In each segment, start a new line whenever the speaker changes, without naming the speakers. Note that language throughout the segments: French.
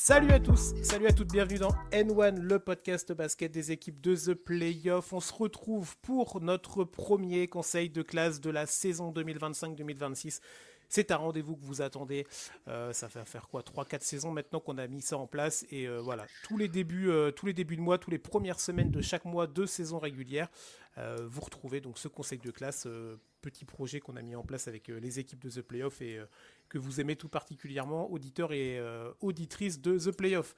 Salut à tous, salut à toutes, bienvenue dans N1, le podcast basket des équipes de The Playoff. On se retrouve pour notre premier conseil de classe de la saison 2025-2026. C'est un rendez-vous que vous attendez, ça fait faire quoi, 3-4 saisons maintenant qu'on a mis ça en place et voilà, tous les débuts de mois, toutes les premières semaines de chaque mois de saison régulière, vous retrouvez donc ce conseil de classe, petit projet qu'on a mis en place avec les équipes de The Playoff et que vous aimez tout particulièrement, auditeurs et auditrices de The Playoff.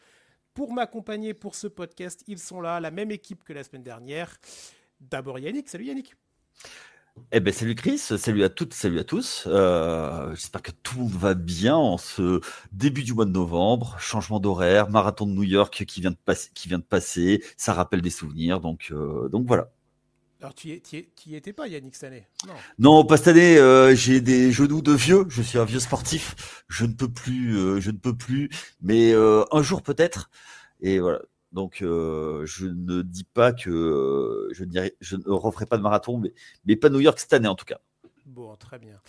Pour m'accompagner pour ce podcast, ils sont là, la même équipe que la semaine dernière. D'abord Yannick, salut Yannick.
Eh ben salut Chris, salut à toutes, salut à tous. J'espère que tout va bien en ce début du mois de novembre. Changement d'horaire, marathon de New York qui vient de passer. Ça rappelle des souvenirs, donc voilà.
Alors tu y étais pas Yannick cette année?
Non, pas cette année. J'ai des genoux de vieux. Je suis un vieux sportif. Je ne peux plus. Mais un jour peut-être. Et voilà. Donc, je ne dis pas que je ne referai pas de marathon, mais pas New York cette année en tout cas.
Bon, très bien.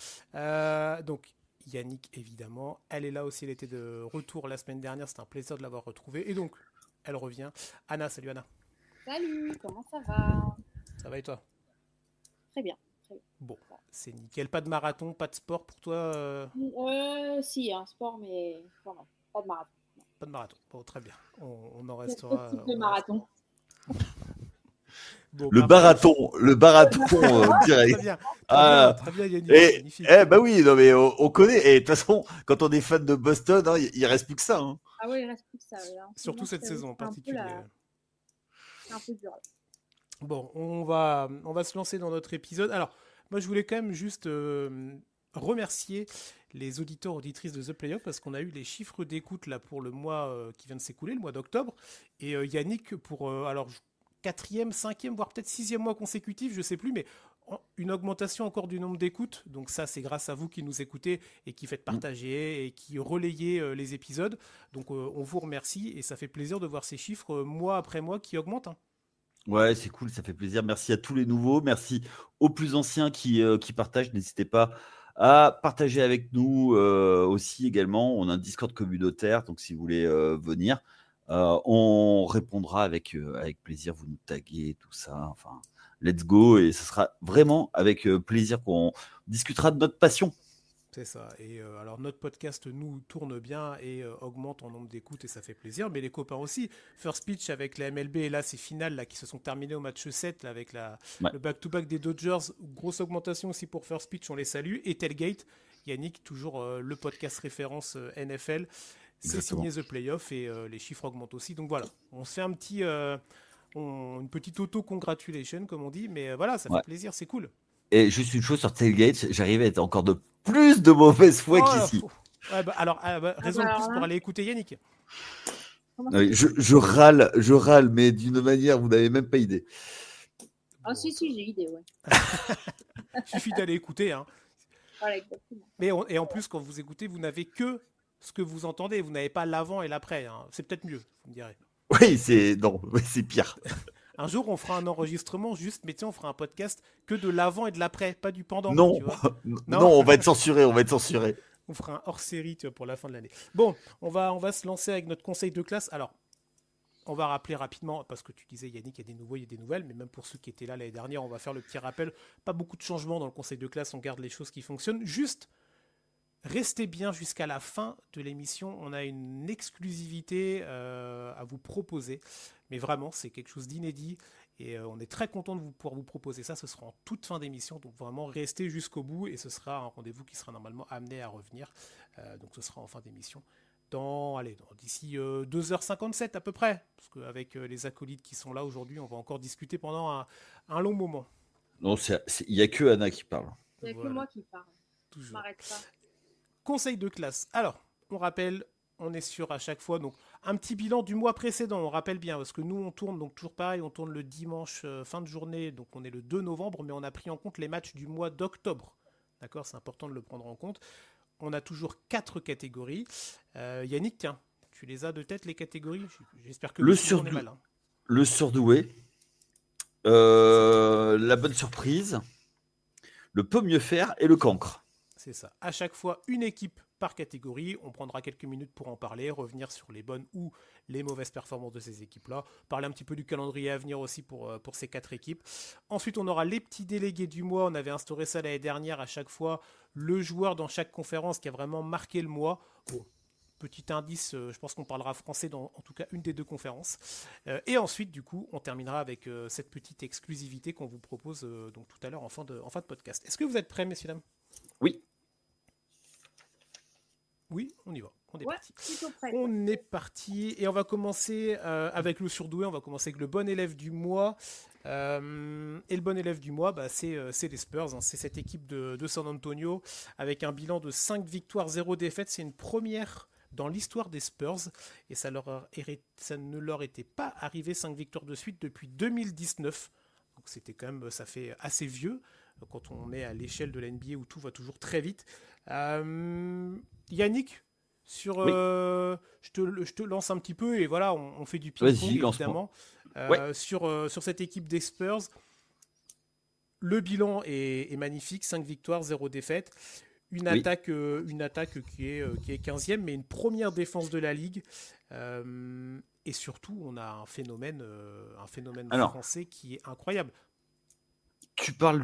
Donc, Yannick, évidemment, elle est là aussi, elle était de retour la semaine dernière, c'était un plaisir de l'avoir retrouvée. Et donc, elle revient. Anna, salut Anna.
Salut, comment ça va?
Ça va et toi?
Très bien.
Bon, c'est nickel. Pas de marathon, pas de sport pour toi
Si, un sport, mais pas de marathon.
Pas de marathon. Bon, très bien. On en restera.
Quel type de marathon?
Bon,
le barathon direct.
Très bien, Yannick.
Bah oui, non mais on connaît. Et de toute façon, quand on est fan de Boston, hein, il reste plus que ça. Hein.
Ah oui, il reste plus que ça.
Surtout cette saison en particulier.
C'est un peu dur.
Bon, on va se lancer dans notre épisode. Alors, moi, je voulais quand même juste remercier les auditeurs, auditrices de The Playoff parce qu'on a eu les chiffres d'écoute là pour le mois qui vient de s'écouler, le mois d'octobre. Et Yannick, pour alors 4e, 5e, voire peut-être 6e mois consécutif, je sais plus, mais une augmentation encore du nombre d'écoutes. Donc ça, c'est grâce à vous qui nous écoutez et qui faites partager et qui relayez les épisodes. Donc on vous remercie et ça fait plaisir de voir ces chiffres mois après mois qui augmentent. Hein.
Ouais, c'est cool, ça fait plaisir. Merci à tous les nouveaux, merci aux plus anciens qui partagent. N'hésitez pas à partager avec nous aussi également. On a un Discord communautaire, donc si vous voulez venir, on répondra avec plaisir. Vous nous taguez, tout ça. Enfin, let's go. Et ce sera vraiment avec plaisir qu'on discutera de notre passion.
C'est ça. Et alors notre podcast nous tourne bien et augmente en nombre d'écoutes et ça fait plaisir. Mais les copains aussi. First Pitch avec la MLB et là ces finales là, qui se sont terminées au match 7 là, avec le back-to-back des Dodgers. Grosse augmentation aussi pour First Pitch, on les salue. Et Tailgate, Yannick, toujours le podcast référence NFL. C'est signé The Playoff et les chiffres augmentent aussi. Donc voilà, on se fait une petite auto-congratulation comme on dit. Mais voilà, ça fait plaisir, c'est cool.
Et juste une chose sur Tailgate, j'arrivais à être encore de plus de mauvaise foi qu'ici.
Ouais, raison de plus pour aller écouter Yannick.
Je râle, mais d'une manière, vous n'avez même pas idée.
Ah si, j'ai idée, ouais.
Il suffit d'aller écouter. Hein.
Voilà, exactement.
Et en plus, quand vous écoutez, vous n'avez que ce que vous entendez. Vous n'avez pas l'avant et l'après. Hein. C'est peut-être mieux, vous me direz.
Oui, c'est pire.
Un jour, on fera un enregistrement juste, mais tiens, on fera un podcast que de l'avant et de l'après, pas du pendant.
Non,
tu vois
non, on va être censuré.
On fera un hors-série, tu vois, pour la fin de l'année. Bon, on va se lancer avec notre conseil de classe. Alors, on va rappeler rapidement, parce que tu disais, Yannick, il y a des nouveaux, il y a des nouvelles, mais même pour ceux qui étaient là l'année dernière, on va faire le petit rappel. Pas beaucoup de changements dans le conseil de classe, on garde les choses qui fonctionnent. Juste, restez bien jusqu'à la fin de l'émission. On a une exclusivité à vous proposer. Mais vraiment, c'est quelque chose d'inédit. Et on est très content de pouvoir vous proposer ça. Ce sera en toute fin d'émission. Donc vraiment, restez jusqu'au bout. Et ce sera un rendez-vous qui sera normalement amené à revenir. Donc ce sera en fin d'émission. D'ici 2h57 à peu près. Parce qu'avec les acolytes qui sont là aujourd'hui, on va encore discuter pendant un long moment.
Non, il n'y a que Anna qui parle.
Il n'y a que moi qui parle.
Toujours.
Je m'arrête pas.
Conseil de classe. Alors, on rappelle, on est sûr à chaque fois. Donc, un petit bilan du mois précédent, on rappelle bien, parce que nous, on tourne, donc toujours pareil, on tourne le dimanche fin de journée, donc on est le 2 novembre, mais on a pris en compte les matchs du mois d'octobre. D'accord, c'est important de le prendre en compte. On a toujours 4 catégories. Yannick, tiens, tu les as de tête, les catégories? J'espère que
le surdoué, la bonne surprise, le peut mieux faire et le cancre.
C'est ça. À chaque fois, une équipe par catégorie. On prendra quelques minutes pour en parler, revenir sur les bonnes ou les mauvaises performances de ces équipes-là, parler un petit peu du calendrier à venir aussi pour ces 4 équipes. Ensuite, on aura les petits délégués du mois. On avait instauré ça l'année dernière, à chaque fois, le joueur dans chaque conférence qui a vraiment marqué le mois. Bon, petit indice, je pense qu'on parlera français dans en tout cas une des 2 conférences. Et ensuite, du coup, on terminera avec cette petite exclusivité qu'on vous propose donc tout à l'heure en fin de podcast. Est-ce que vous êtes prêts, messieurs, dames ?
Oui.
Oui, on y va. On est parti.
Prêt,
on est parti et on va commencer avec le surdoué. On va commencer avec le bon élève du mois. Et le bon élève du mois, c'est les Spurs. Hein. C'est cette équipe de San Antonio avec un bilan de 5 victoires, 0 défaites. C'est une première dans l'histoire des Spurs et ça ne leur était pas arrivé 5 victoires de suite depuis 2019. Donc c'était quand même, ça fait assez vieux quand on est à l'échelle de la NBA où tout va toujours très vite. Yannick, oui. Je te lance un petit peu et voilà, on fait du ping-pong évidemment. Sur cette équipe des Spurs, le bilan est magnifique, 5 victoires, 0 défaites. Une attaque qui est 15e, mais une première défense de la Ligue. Et surtout, on a un phénomène français qui est incroyable.
Tu parles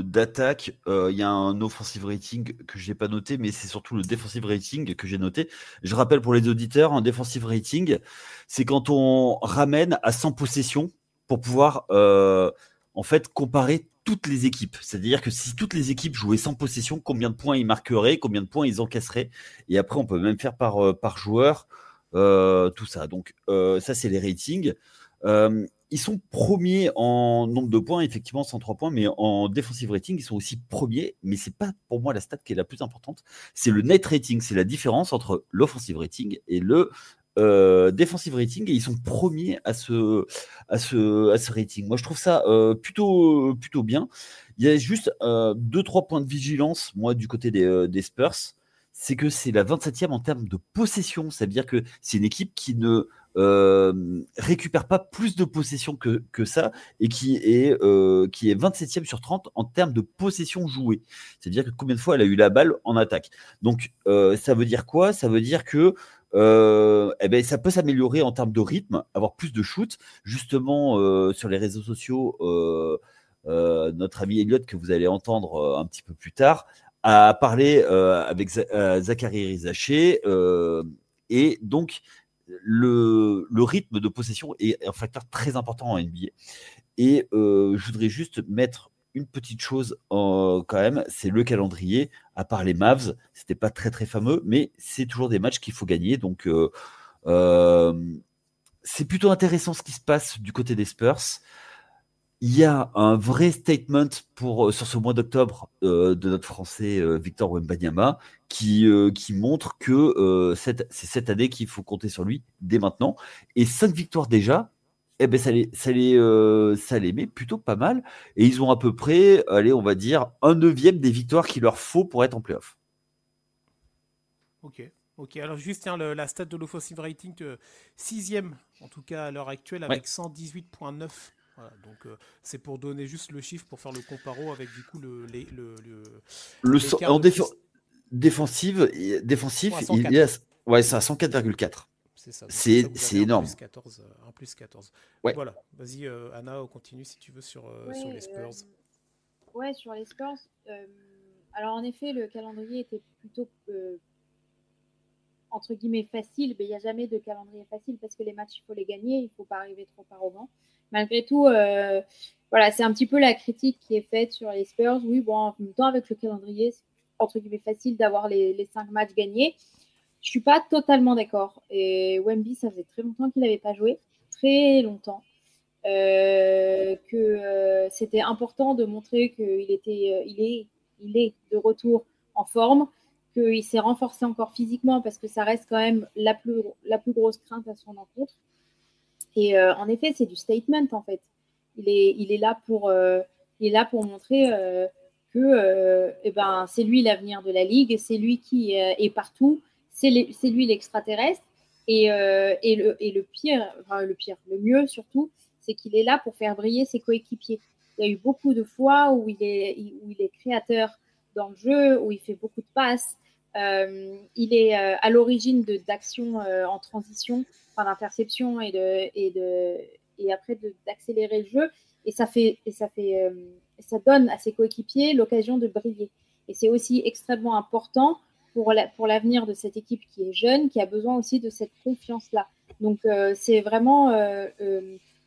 d'attaque, il y a un offensive rating que je n'ai pas noté, mais c'est surtout le defensive rating que j'ai noté. Je rappelle pour les auditeurs, un defensive rating, c'est quand on ramène à 100 possessions pour pouvoir en fait comparer toutes les équipes. C'est-à-dire que si toutes les équipes jouaient 100 possessions, combien de points ils marqueraient, combien de points ils encaisseraient. Et après, on peut même faire par joueur, tout ça. Donc ça, c'est les ratings. Ils sont premiers en nombre de points, effectivement 103 points, mais en defensive rating, ils sont aussi premiers, mais c'est pas pour moi la stat qui est la plus importante, c'est le net rating, c'est la différence entre l'offensive rating et le defensive rating, et ils sont premiers à ce rating. Moi, je trouve ça plutôt bien. Il y a juste 2-3 points de vigilance, moi, du côté des Spurs, c'est que c'est la 27e en termes de possession, c'est-à-dire que c'est une équipe qui ne récupère pas plus de possession que ça et qui est 27e sur 30 en termes de possession jouée. C'est-à-dire que combien de fois elle a eu la balle en attaque. Donc ça veut dire quoi ? Ça veut dire que ça peut s'améliorer en termes de rythme, avoir plus de shoot. Justement, sur les réseaux sociaux, notre ami Elliot, que vous allez entendre un petit peu plus tard, a parlé avec Zachary Rizaché, et donc le rythme de possession est un facteur très important en NBA. Et je voudrais juste mettre une petite chose quand même, c'est le calendrier. À part les Mavs, c'était pas très très fameux, mais c'est toujours des matchs qu'il faut gagner. Donc c'est plutôt intéressant ce qui se passe du côté des Spurs. Il y a un vrai statement sur ce mois d'octobre de notre Français Victor Wembanyama qui montre que c'est cette année qu'il faut compter sur lui dès maintenant. Et 5 victoires déjà, ça les met plutôt pas mal. Et ils ont à peu près, allez, on va dire, 1/9 des victoires qu'il leur faut pour être en play-off.
Ok. Alors juste la stat de l'offensive rating, 6e en tout cas à l'heure actuelle avec 118.9. Voilà, donc c'est pour donner juste le chiffre pour faire le comparo avec du coup
défensif, il est c'est à 104,4.
C'est ça.
C'est énorme.
Un plus 14.
Ouais.
Voilà. Vas-y, Anna, continue si tu veux sur les Spurs.
Sur les Spurs. Alors en effet, le calendrier était plutôt entre guillemets facile, mais il n'y a jamais de calendrier facile parce que les matchs, il faut les gagner, il ne faut pas arriver trop arrogant. Malgré tout, c'est un petit peu la critique qui est faite sur les Spurs. Oui, bon, en même temps, avec le calendrier, c'est entre guillemets facile d'avoir les 5 matchs gagnés. Je ne suis pas totalement d'accord. Et Wemby, ça faisait très longtemps qu'il n'avait pas joué. Très longtemps. Que c'était important de montrer qu'il il est de retour en forme, qu'il s'est renforcé encore physiquement parce que ça reste quand même la plus grosse crainte à son encontre. Et en effet, c'est du statement en fait. Il est là pour montrer que c'est lui l'avenir de la ligue, c'est lui qui est partout, c'est lui l'extraterrestre. Et le mieux surtout, c'est qu'il est là pour faire briller ses coéquipiers. Il y a eu beaucoup de fois où il est créateur dans le jeu, où il fait beaucoup de passes, Il est à l'origine d'actions en transition, enfin d'interception et après d'accélérer le jeu. Et ça donne à ses coéquipiers l'occasion de briller. Et c'est aussi extrêmement important pour l'avenir de cette équipe qui est jeune, qui a besoin aussi de cette confiance-là. Donc, c'est vraiment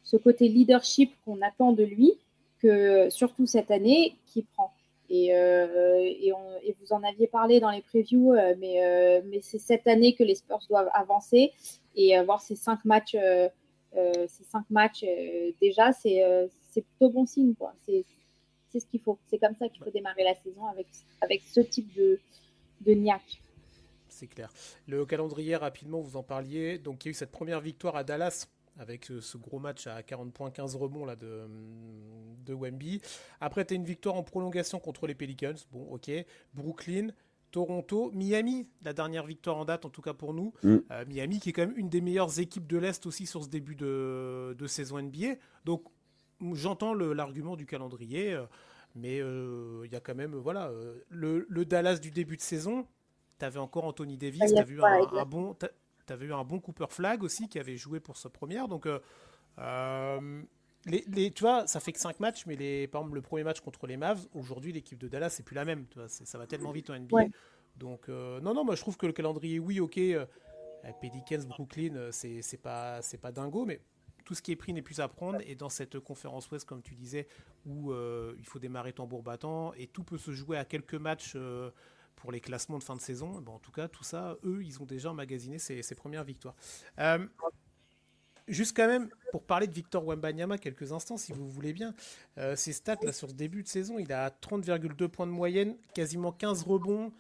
ce côté leadership qu'on attend de lui, que surtout cette année, qui prend. Et vous en aviez parlé dans les previews, mais c'est cette année que les Spurs doivent avancer et avoir ces 5 matchs. Déjà, c'est plutôt bon signe, quoi. C'est ce qu'il faut. C'est comme ça qu'il faut démarrer la saison avec ce type de niaque.
C'est clair. Le calendrier, rapidement, vous en parliez. Donc, il y a eu cette première victoire à Dallas avec ce gros match à 40 points, 15 rebonds là, de Wemby. Après, tu as une victoire en prolongation contre les Pelicans. Bon, ok. Brooklyn, Toronto, Miami, la dernière victoire en date, en tout cas pour nous. Miami, qui est quand même une des meilleures équipes de l'Est aussi sur ce début de saison NBA. Donc, j'entends l'argument du calendrier, mais il y a quand même, voilà, le Dallas du début de saison. Tu avais encore Anthony Davis, tu avais eu un bon Cooper Flag aussi qui avait joué pour sa première. Donc, tu vois, ça fait que 5 matchs, mais par exemple, le premier match contre les Mavs, aujourd'hui, l'équipe de Dallas, c'est plus la même. Tu vois, ça va tellement vite en NBA. Ouais. Donc, non, moi je trouve que le calendrier, oui, ok. Pelicans, Brooklyn, c'est pas dingo, mais tout ce qui est pris n'est plus à prendre. Et dans cette conférence Ouest, comme tu disais, où il faut démarrer tambour battant et tout peut se jouer à quelques matchs. Pour les classements de fin de saison, en tout cas, tout ça, eux, ils ont déjà emmagasiné ces premières victoires. Juste quand même, pour parler de Victor Wembanyama quelques instants, si vous voulez bien, ses stats là, sur ce début de saison, il a 30,2 points de moyenne, quasiment 15 rebonds,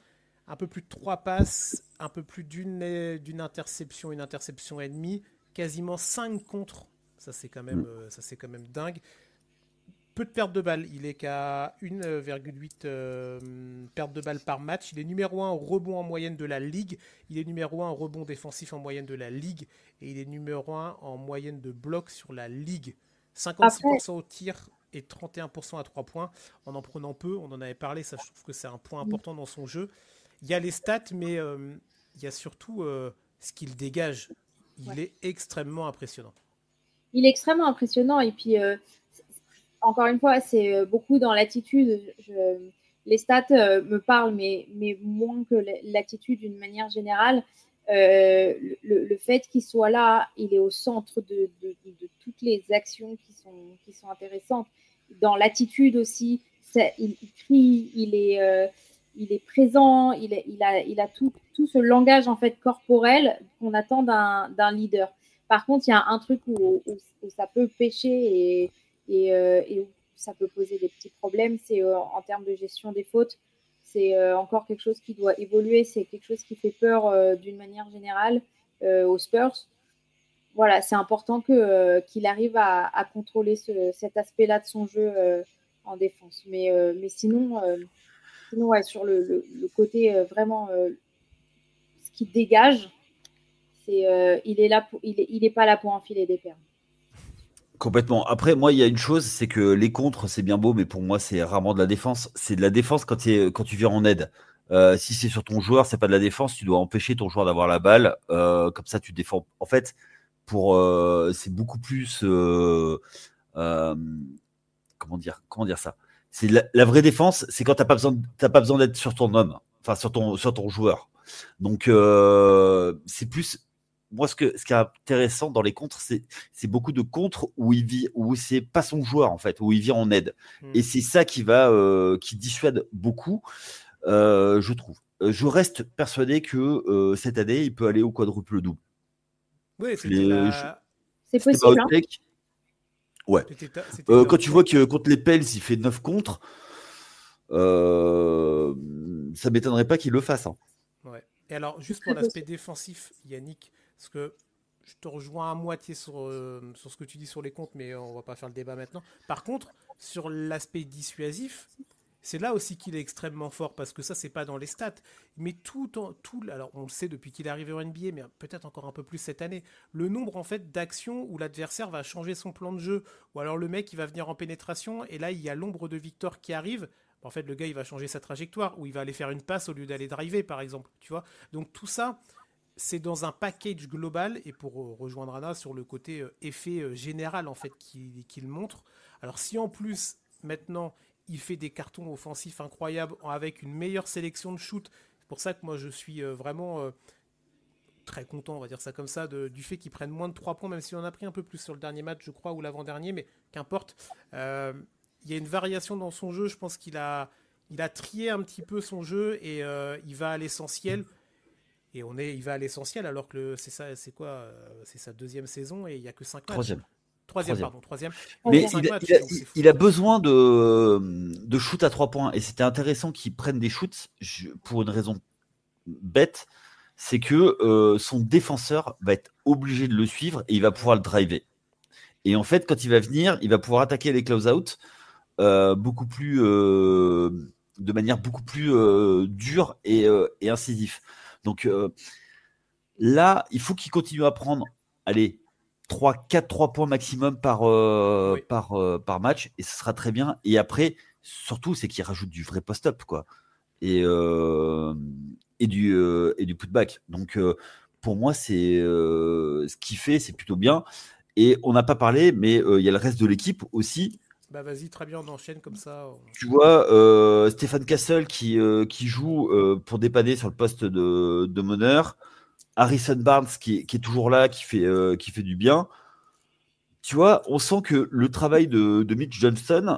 un peu plus de 3 passes, un peu plus d'une interception, une interception et demie, quasiment 5 contres. Ça, c'est quand même dingue. Peu de pertes de balles, il est qu'à 1,8 pertes de balles par match. Il est numéro 1 en rebond en moyenne de la ligue. Il est numéro 1 en rebond défensif en moyenne de la ligue. Et il est numéro 1 en moyenne de blocs sur la ligue. 56% au tir et 31% à 3 points. En prenant peu, on en avait parlé, ça je trouve que c'est un point important dans son jeu. Il y a les stats, mais il y a surtout ce qu'il dégage. Il est extrêmement impressionnant.
Il est extrêmement impressionnant et puis... encore une fois, c'est beaucoup dans l'attitude. Les stats me parlent, mais moins que l'attitude d'une manière générale. Le fait qu'il soit là, il est au centre de toutes les actions qui sont intéressantes. Dans l'attitude aussi, il crie, il est présent, il a tout ce langage en fait corporel qu'on attend d'un leader. Par contre, il y a un truc où ça peut pêcher et où ça peut poser des petits problèmes, c'est en termes de gestion des fautes. C'est encore quelque chose qui doit évoluer, c'est quelque chose qui fait peur d'une manière générale aux Spurs. Voilà, c'est important qu'il arrive à contrôler cet aspect-là de son jeu en défense. Mais sinon ouais, sur le côté vraiment ce qui dégage, c'est il est pas là pour enfiler des perles.
Complètement. Après, moi, il y a une chose, c'est que les contres, c'est bien beau, mais pour moi, c'est rarement de la défense. C'est de la défense quand tu viens en aide. Si c'est sur ton joueur, c'est pas de la défense. Tu dois empêcher ton joueur d'avoir la balle. Comme ça, tu défends. En fait, c'est beaucoup plus. Comment dire ça. C'est la vraie défense, c'est quand t'as pas besoin d'être sur ton homme, enfin sur ton joueur. Donc c'est plus. Moi, ce qui est intéressant dans les contres, c'est beaucoup de contres où c'est pas son joueur en fait, où il vient en aide. Et c'est ça qui dissuade beaucoup, je trouve. Je reste persuadé que cette année, il peut aller au quadruple double.
Oui,
c'est possible.
Ouais. Quand tu vois que contre les Pels, il fait 9 contres, ça m'étonnerait pas qu'il le fasse. Hein.
Ouais. Et alors, juste pour l'aspect défensif, Yannick, parce que je te rejoins à moitié sur ce que tu dis sur les comptes, mais on va pas faire le débat maintenant. Par contre, sur l'aspect dissuasif, c'est là aussi qu'il est extrêmement fort, parce que ça, c'est pas dans les stats. Mais alors on le sait depuis qu'il est arrivé au NBA, mais peut-être encore un peu plus cette année, le nombre en fait d'actions où l'adversaire va changer son plan de jeu, ou alors le mec il va venir en pénétration, et là il y a l'ombre de Victor qui arrive. en fait, le gars, il va changer sa trajectoire, ou il va aller faire une passe au lieu d'aller driver, par exemple, tu vois. Donc tout ça, c'est dans un package global, et pour rejoindre Anna sur le côté effet général, en fait, qu'il montre. Alors si en plus, maintenant, il fait des cartons offensifs incroyables, avec une meilleure sélection de shoot, c'est pour ça que moi, je suis vraiment... très content, on va dire ça comme ça, du fait qu'ils prennent moins de 3 points, même si on a pris un peu plus sur le dernier match, je crois, ou l'avant-dernier, mais qu'importe. Il y a une variation dans son jeu, je pense il a trié un petit peu son jeu et il va à l'essentiel. Et il va à l'essentiel alors que c'est ça, c'est quoi c'est sa deuxième saison et il n'y a que 5 matchs. Troisième.
Mais il a besoin de shoot à 3 points. Et c'était intéressant qu'il prenne des shoots pour une raison bête. C'est que son défenseur va être obligé de le suivre et il va pouvoir le driver. Et en fait, quand il va venir, il va pouvoir attaquer les close-out beaucoup plus, de manière beaucoup plus dure et incisif. Donc là, il faut qu'il continue à prendre, allez, 3 points maximum par match et ce sera très bien. Et après, surtout, c'est qu'il rajoute du vrai post-up, quoi. Et du putback. Donc, pour moi, c'est ce qu'il fait, c'est plutôt bien. Et on n'a pas parlé, mais il y a le reste de l'équipe aussi.
Bah vas-y, très bien, on enchaîne comme ça.
Tu vois, Stéphane Castle qui joue pour dépanner sur le poste de meneur. Harrison Barnes qui est toujours là, qui fait du bien. Tu vois, on sent que le travail de Mitch Johnston,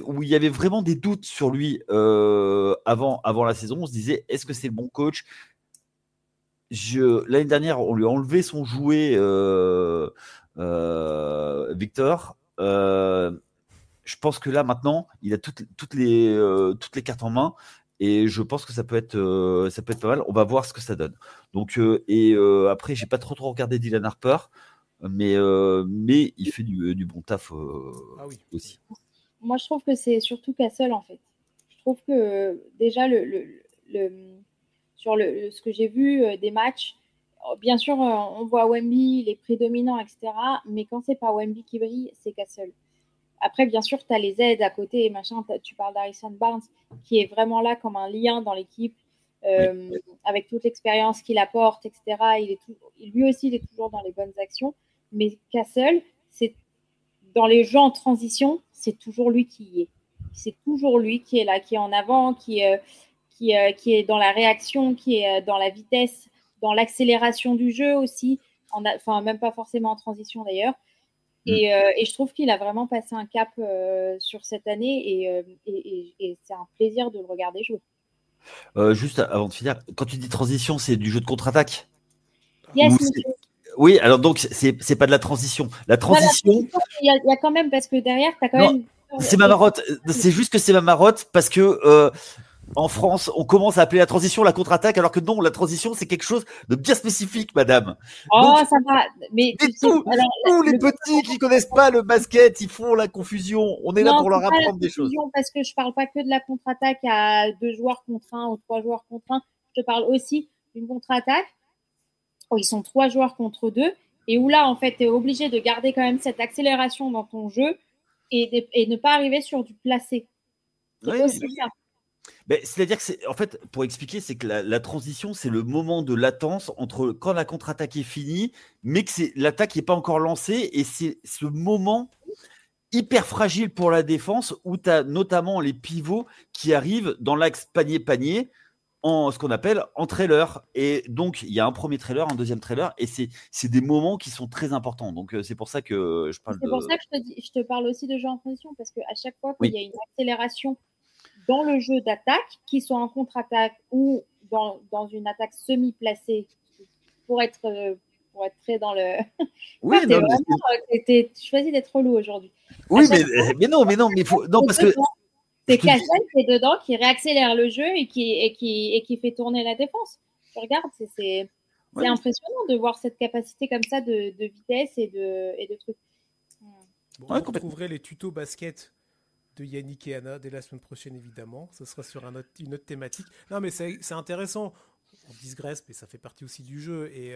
où il y avait vraiment des doutes sur lui avant la saison, on se disait, est-ce que c'est le bon coach? L'année dernière, on lui a enlevé son jouet Victor. Je pense que là, maintenant, il a toutes les cartes en main. Et je pense que ça peut être pas mal. On va voir ce que ça donne. Donc, après, j'ai pas trop regardé Dylan Harper. Mais il fait du bon taf aussi.
Moi, je trouve que c'est surtout Castle, en fait. Je trouve que déjà, sur ce que j'ai vu des matchs, bien sûr, on voit Wemby, il est prédominant, etc. Mais quand c'est pas Wemby qui brille, c'est Castle. Après, bien sûr, tu as les aides à côté, machin. Tu parles d'Harrison Barnes, qui est vraiment là comme un lien dans l'équipe, avec toute l'expérience qu'il apporte, etc. Lui aussi, il est toujours dans les bonnes actions. Mais Castle, c'est dans les jeux en transition, c'est toujours lui qui y est. C'est toujours lui qui est là, qui est en avant, qui est dans la réaction, qui est dans la vitesse, dans l'accélération du jeu aussi. Enfin, même pas forcément en transition d'ailleurs. Et je trouve qu'il a vraiment passé un cap sur cette année et c'est un plaisir de le regarder jouer.
Juste avant de finir, quand tu dis transition, c'est du jeu de contre-attaque?
Yes, monsieur.
Oui, alors donc c'est pas de la transition. La transition,
il y a quand même, parce que derrière, tu as quand même.
C'est ma marotte. C'est juste que c'est ma marotte parce que en France, on commence à appeler la transition la contre-attaque, alors que non, la transition, c'est quelque chose de bien spécifique, madame.
Oh, donc, ça va. Mais
tous les petits qui connaissent pas le basket, ils font la confusion. On est là pour leur apprendre des choses.
Parce que je parle pas que de la contre-attaque à 2 joueurs contre 1 ou 3 joueurs contre 1. Je te parle aussi d'une contre-attaque où ils sont 3 joueurs contre 2 et où là, en fait, tu es obligé de garder quand même cette accélération dans ton jeu et ne pas arriver sur du placé. C'est aussi ça.
C'est-à-dire que en fait, pour expliquer, c'est que la transition, c'est le moment de latence entre quand la contre-attaque est finie, mais que l'attaque n'est pas encore lancée, et c'est ce moment hyper fragile pour la défense où tu as notamment les pivots qui arrivent dans l'axe panier-panier en ce qu'on appelle en trailer. Et donc, il y a un premier trailer, un deuxième trailer, et c'est des moments qui sont très importants. Donc, c'est pour ça que je parle
C'est pour ça que je te parle aussi de jeu en transition, parce qu'à chaque fois qu'il y a une accélération dans le jeu d'attaque, qu'ils soient en contre-attaque ou dans une attaque semi-placée, pour être très dans le.
Oui, non,
tu choisis d'être relou aujourd'hui.
Oui, mais non, il faut. Non, parce que.
C'est Castle qui est dedans, qui réaccélère le jeu et qui fait tourner la défense. Je regarde, c'est impressionnant de voir cette capacité comme ça de vitesse et de trucs.
Bon, vous retrouverez les tutos basket de Yannick et Anna dès la semaine prochaine, évidemment. Ce sera sur une autre thématique. Non, mais c'est intéressant. on digresse, mais ça fait partie aussi du jeu. Et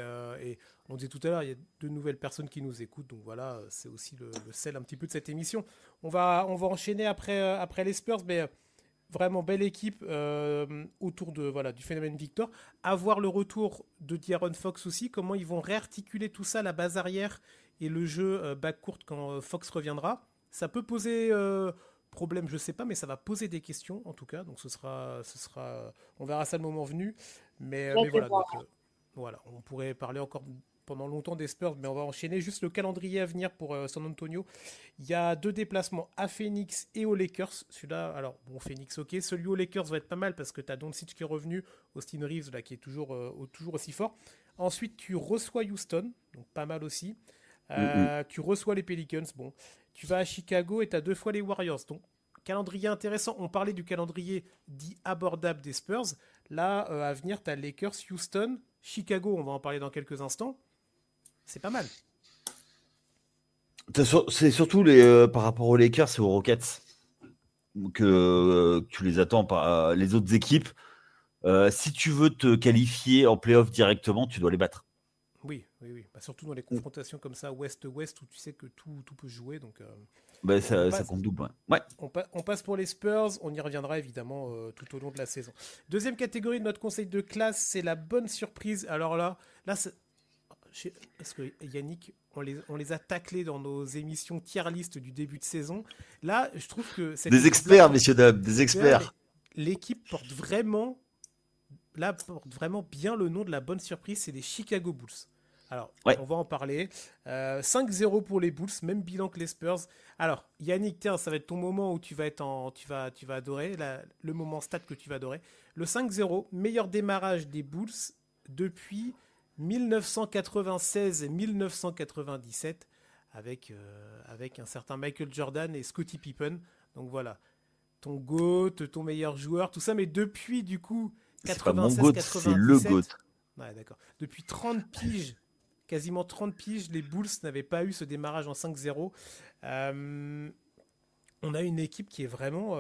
on disait tout à l'heure, il y a 2 nouvelles personnes qui nous écoutent, donc voilà, c'est aussi le sel un petit peu de cette émission. On va enchaîner après les Spurs, mais vraiment belle équipe autour du phénomène Victor. Avoir le retour de De'Aaron Fox aussi, comment ils vont réarticuler tout ça, la base arrière et le jeu backcourt quand Fox reviendra. Ça peut poser problème, je sais pas, mais ça va poser des questions en tout cas. Donc on verra ça le moment venu. Mais voilà, donc voilà, on pourrait parler encore pendant longtemps des Spurs, mais on va enchaîner juste le calendrier à venir pour San Antonio. Il y a 2 déplacements à Phoenix et aux Lakers. Celui-là, alors bon, Phoenix, ok. Celui aux Lakers va être pas mal parce que tu as Doncic qui est revenu, Austin Reeves là, qui est toujours aussi fort. Ensuite, tu reçois Houston, donc pas mal aussi. Tu reçois les Pelicans, bon. Tu vas à Chicago et tu as 2 fois les Warriors. Donc, calendrier intéressant. On parlait du calendrier dit abordable des Spurs. Là, à venir, tu as Lakers, Houston, Chicago, on va en parler dans quelques instants. C'est pas mal.
C'est surtout par rapport aux Lakers et aux Rockets que tu les attends par les autres équipes. Si tu veux te qualifier en playoff directement, tu dois les battre.
Oui. Bah, surtout dans les confrontations comme ça, Ouest-Ouest, où tu sais que tout peut se jouer. Donc,
ça compte double. Ouais.
On passe pour les Spurs, on y reviendra évidemment tout au long de la saison. Deuxième catégorie de notre conseil de classe, c'est la bonne surprise. Alors là parce que Yannick, on les a taclés dans nos émissions tier list du début de saison. Là, je trouve que
des experts, messieurs dames, des experts.
L'équipe porte vraiment bien le nom de la bonne surprise, c'est les Chicago Bulls. Alors, on va en parler. 5-0 pour les Bulls, même bilan que les Spurs. Alors, Yannick, tiens, ça va être ton moment où tu vas adorer, le moment stat que tu vas adorer. Le 5-0, meilleur démarrage des Bulls depuis 1996 et 1997 avec un certain Michael Jordan et Scottie Pippen. Donc voilà, ton GOAT, ton meilleur joueur, tout ça, mais depuis du coup 96-97.
C'est le GOAT.
Ouais, d'accord. Depuis 30 piges, quasiment 30 piges, les Bulls n'avaient pas eu ce démarrage en 5-0. On a une équipe qui est vraiment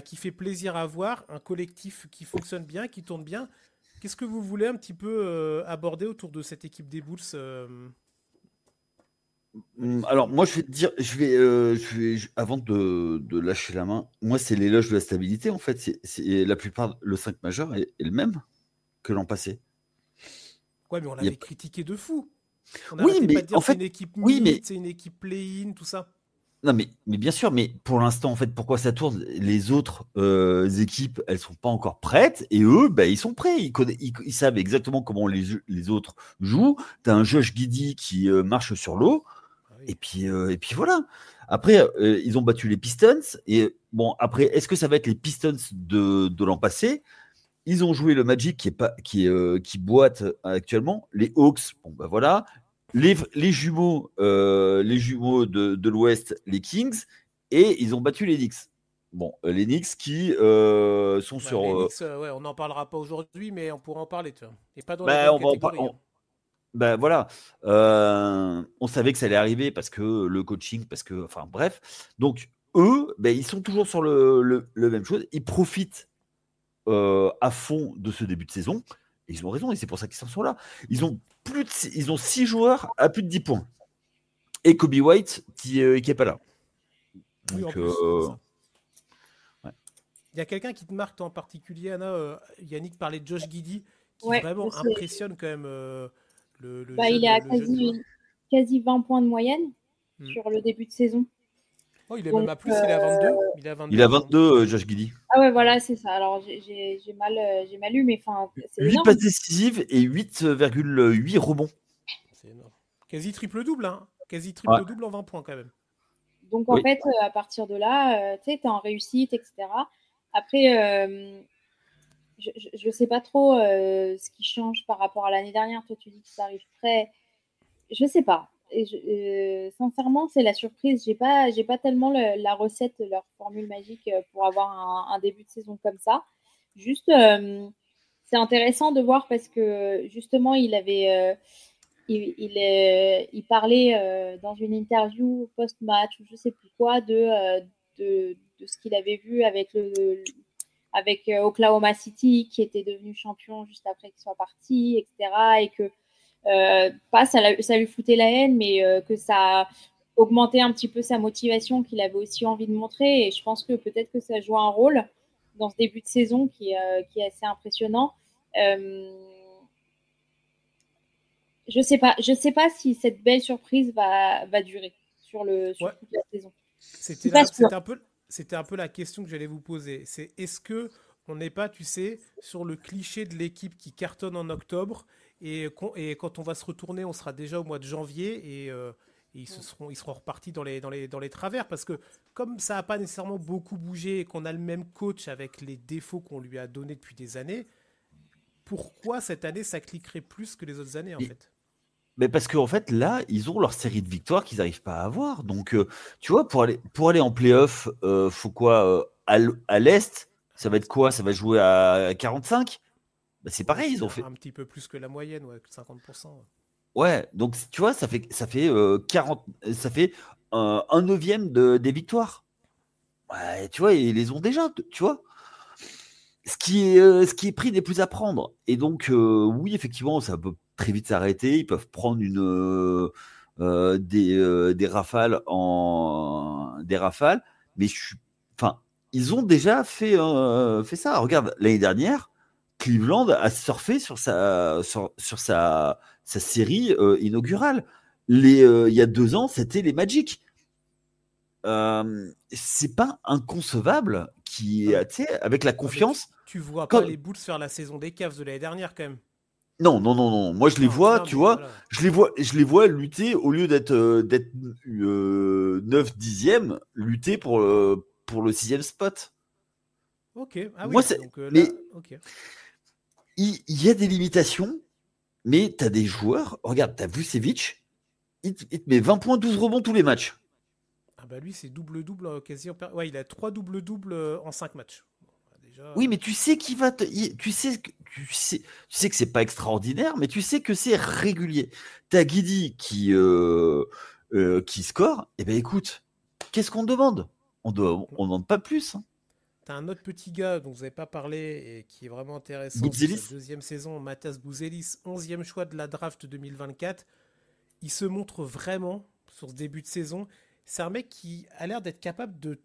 qui fait plaisir à voir, un collectif qui fonctionne bien, qui tourne bien. Qu'est-ce que vous voulez un petit peu aborder autour de cette équipe des Bulls
Alors moi je vais te dire, avant de lâcher la main, moi c'est l'éloge de la stabilité en fait. C'est la plupart, le 5 majeur est le même que l'an passé.
Ouais, mais on l'avait critiqué de fou. On
oui, mais
pas de dire
en fait,
c'est une équipe mid, c'est une équipe play-in, tout ça.
Non, mais bien sûr, mais pour l'instant, en fait, pourquoi ça tourne? Les autres équipes, elles sont pas encore prêtes, et eux, ils sont prêts. Ils savent exactement comment les autres jouent. Tu as un Josh Giddey qui marche sur l'eau, et puis voilà. Après, ils ont battu les Pistons, et bon, après, est-ce que ça va être les Pistons de l'an passé? Ils ont joué le Magic qui boite actuellement. Les Hawks, bon, voilà. Les jumeaux de l'Ouest, les Kings, et ils ont battu les Knicks. Bon, les Knicks qui sont sur.
Les Knicks, on n'en parlera pas aujourd'hui, mais on pourra en parler, tu vois. Et pas dans la bonne catégorie.
Voilà. On savait que ça allait arriver parce que le coaching, enfin bref. Donc, eux, ils sont toujours sur le même chose. Ils profitent à fond de ce début de saison. Et ils ont raison, et c'est pour ça qu'ils sont là. Ils ont 6 joueurs à plus de 10 points. Et Kobe White qui est pas là.
Donc, oui, en plus,
ouais.
Il y a quelqu'un qui te marque en particulier, Anna. Yannick parlait de Josh Giddey, qui vraiment impressionne quand même le
il est à quasi 20 points de moyenne sur le début de saison.
Oh, il est même à plus, il est à 22.
Il a 22, Josh Giddey.
Ah ouais, voilà, c'est ça. Alors, j'ai mal lu, mais c'est
8 passes décisives et 8,8 rebonds.
C'est énorme. Quasi triple-double, hein. Quasi triple-double en 20 points quand même.
Donc, en fait, à partir de là, tu sais, t'es en réussite, etc. Après, je ne sais pas trop ce qui change par rapport à l'année dernière. Toi, tu dis que ça arrive très... Je ne sais pas. Sincèrement, c'est la surprise. J'ai pas tellement la recette, leur formule magique pour avoir un début de saison comme ça. Juste, c'est intéressant de voir parce que justement, il avait, il parlait dans une interview post-match ou je sais plus quoi de ce qu'il avait vu avec avec Oklahoma City qui était devenu champion juste après qu'il soit parti, etc. Et que ça lui foutait la haine, mais que ça augmentait un petit peu sa motivation, qu'il avait aussi envie de montrer. Et je pense que peut-être que ça joue un rôle dans ce début de saison qui est assez impressionnant. Je sais pas si cette belle surprise va durer sur toute la saison.
C'était un peu la question que j'allais vous poser. C'est est-ce que on n'est pas, tu sais, sur le cliché de l'équipe qui cartonne en octobre et quand on va se retourner, on sera déjà au mois de janvier et ils seront repartis dans les travers parce que comme ça n'a pas nécessairement beaucoup bougé et qu'on a le même coach avec les défauts qu'on lui a donnés depuis des années, pourquoi cette année ça cliquerait plus que les autres années en fait?
Mais parce qu'en fait, là, ils ont leur série de victoires qu'ils n'arrivent pas à avoir. Donc, tu vois, pour aller en play-off, faut quoi à l'Est, ça va être quoi? Ça va jouer à 45? Bah, c'est pareil, ils ont fait.
Un petit peu plus que la moyenne, 50%.
Ouais, donc tu vois, ça fait 40, ça fait un neuvième des victoires. Ouais, tu vois, ils les ont déjà, tu vois. Ce qui est pris n'est plus à prendre. Et donc, oui, effectivement, ça peut très vite s'arrêter. Ils peuvent prendre des rafales mais enfin, ils ont déjà fait ça. Regarde, l'année dernière, Cleveland a surfé sur sa série inaugurale. Il y a 2 ans, c'était les Magic. C'est pas inconcevable avec la confiance.
Tu vois pas les Bulls faire la saison des Cavs de l'année dernière quand même.
Non. Moi, je les vois, tu vois, voilà. Je les vois lutter au lieu d'être 9-10e, lutter pour le 6e spot.
Ok. Ah
moi,
oui. Donc,
mais okay. Il y a des limitations, mais tu as des joueurs. Regarde, tu as Vucevic, il te met 20 points, 12 rebonds tous les matchs.
Ah bah lui, c'est double-double quasi. Ouais, il a 3 double-double en 5 matchs. Déjà...
Oui, mais tu sais qu'il va tu sais que c'est pas extraordinaire, mais tu sais que c'est régulier. T'as Guidi qui score. Eh ben écoute, qu'est-ce qu'on demande? On demande pas plus. Hein.
T'as un autre petit gars dont vous n'avez pas parlé et qui est vraiment intéressant.
Boutzelis.
C'est sa deuxième saison, Matas Boutzelis, 11e choix de la draft 2024. Il se montre vraiment sur ce début de saison. C'est un mec qui a l'air d'être capable de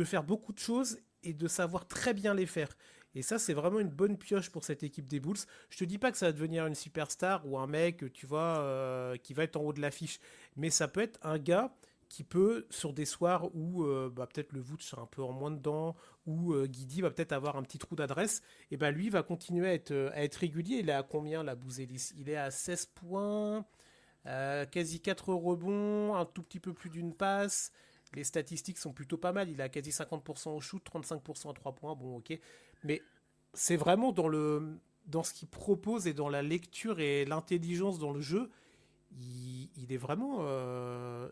faire beaucoup de choses et de savoir très bien les faire. Et ça, c'est vraiment une bonne pioche pour cette équipe des Bulls. Je te dis pas que ça va devenir une superstar ou un mec, tu vois, qui va être en haut de l'affiche. Mais ça peut être un gars qui peut, sur des soirs où peut-être le Vooch sera un peu en moins dedans, où Guidi va peut-être avoir un petit trou d'adresse, et ben lui va continuer à être régulier. Il est à combien, la Bouzélis? Il est à 16 points, quasi 4 rebonds, un tout petit peu plus d'une passe. Les statistiques sont plutôt pas mal. Il a quasi 50% au shoot, 35% à 3 points. Bon, ok. Mais c'est vraiment dans ce qu'il propose et dans la lecture et l'intelligence dans le jeu. Il est vraiment...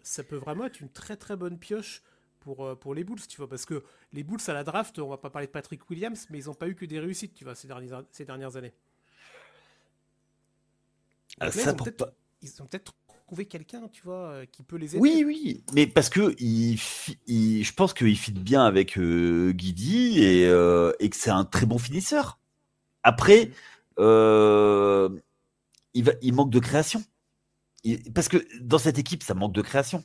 ça peut vraiment être une très très bonne pioche pour les Bulls, tu vois. Parce que les Bulls à la draft, on va pas parler de Patrick Williams, mais ils n'ont pas eu que des réussites, tu vois, ces dernières années. Là, ils ont peut-être trouvé quelqu'un, tu vois, qui peut les aider.
Oui, mais parce que je pense qu'il fit bien avec Guidi et que c'est un très bon finisseur. Après, il manque de création. Parce que dans cette équipe, ça manque de création.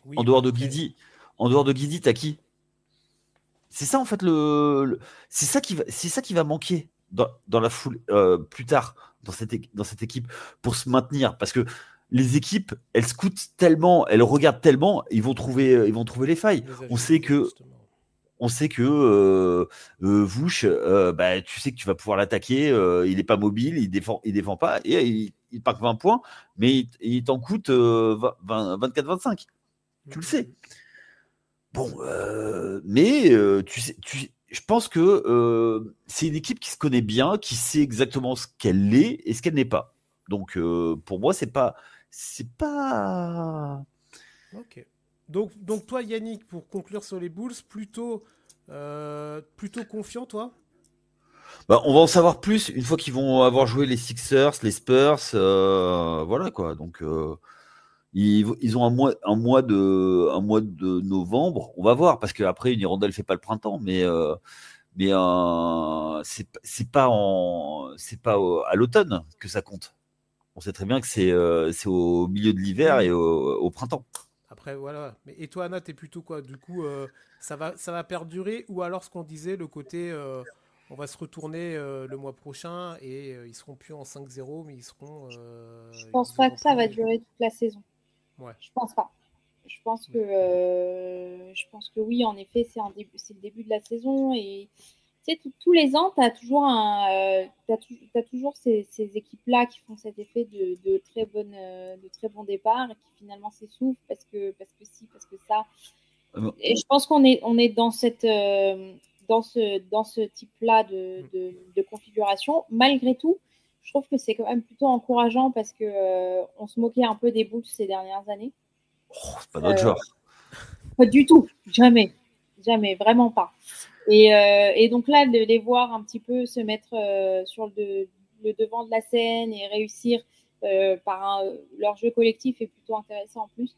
Oui, en dehors de Guidi, t'as qui? C'est ça en fait c'est ça qui va manquer dans la foule plus tard dans cette équipe pour se maintenir, parce que les équipes, elles scoutent tellement, elles regardent tellement, ils vont trouver les failles. On sait que Vooch, tu sais que tu vas pouvoir l'attaquer, il n'est pas mobile, il défend pas, et il marque 20 points, mais il t'en coûte 24-25. Tu le sais. Bon, mais tu sais, je pense que c'est une équipe qui se connaît bien, qui sait exactement ce qu'elle est et ce qu'elle n'est pas. Donc, pour moi, c'est pas.
Ok. Donc toi, Yannick, pour conclure sur les Bulls, plutôt confiant, toi?
On va en savoir plus une fois qu'ils vont avoir joué les Sixers, les Spurs, voilà quoi. Donc, Ils ont un mois de novembre. On va voir, parce qu'après, une hirondelle fait pas le printemps, mais c'est pas à l'automne que ça compte. On sait très bien que c'est au milieu de l'hiver et au printemps.
Après, voilà. Mais, et toi, Anna, t'es plutôt quoi? Du coup, ça va perdurer ou alors ce qu'on disait, le côté on va se retourner le mois prochain et ils seront plus en 5-0, mais ils seront.
Je pense pas que ça va durer toute la saison.
Ouais.
Je pense pas. Je pense que oui, en effet, c'est le début de la saison et tu sais, tous les ans, tu as toujours, t'as toujours ces équipes-là qui font cet effet de très bons départs et qui finalement s'essoufflent parce que ça. Et je pense qu'on est dans dans ce type-là de configuration. Malgré tout, je trouve que c'est quand même plutôt encourageant parce que on se moquait un peu des Bulls ces dernières années.
Oh, c'est pas notre genre.
Pas du tout, jamais, vraiment pas. Et donc là, de les voir un petit peu se mettre sur le devant de la scène et réussir leur jeu collectif est plutôt intéressant en plus.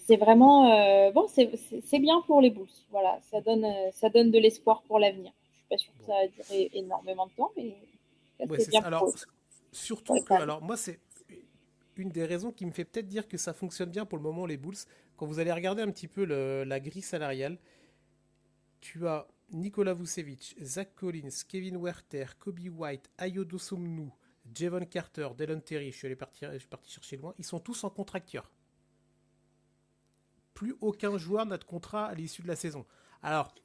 C'est vraiment bon, c'est bien pour les Bulls. Voilà, ça donne de l'espoir pour l'avenir. Je suis pas sûre que ça va durer énormément de temps, mais
c'est bien. Alors, surtout que, alors moi, c'est une des raisons qui me fait peut-être dire que ça fonctionne bien pour le moment, les Bulls. Quand vous allez regarder un petit peu la grille salariale, tu as Nikola Vucevic, Zach Collins, Kevin Huerter, Kobe White, Ayo Dosunmu, Javon Carter, Delon Terry, je suis parti chercher loin, ils sont tous en contracteur. Plus aucun joueur n'a de contrat à l'issue de la saison. Alors,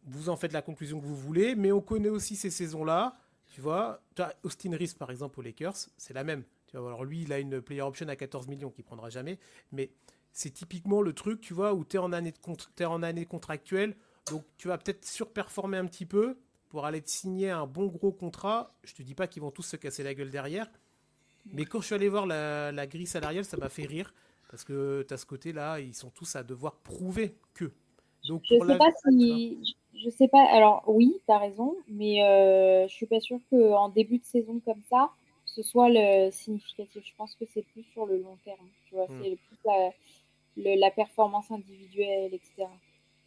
vous en faites la conclusion que vous voulez, mais on connaît aussi ces saisons-là. Tu vois, Austin Reeves, par exemple, aux Lakers, c'est la même. Tu vois, alors lui, il a une player option à 14 millions qu'il ne prendra jamais, mais c'est typiquement le truc, tu vois, où tu es en année contractuelle, donc tu vas peut-être surperformer un petit peu pour aller te signer un bon gros contrat. Je te dis pas qu'ils vont tous se casser la gueule derrière, mais quand je suis allé voir la grille salariale, ça m'a fait rire, parce que tu as ce côté-là, ils sont tous à devoir prouver que. Donc,
je sais pas, alors oui, tu as raison, mais je suis pas sûre qu'en début de saison comme ça, ce soit le significatif. Je pense que c'est plus sur le long terme, tu vois, c'est plus la performance individuelle, etc.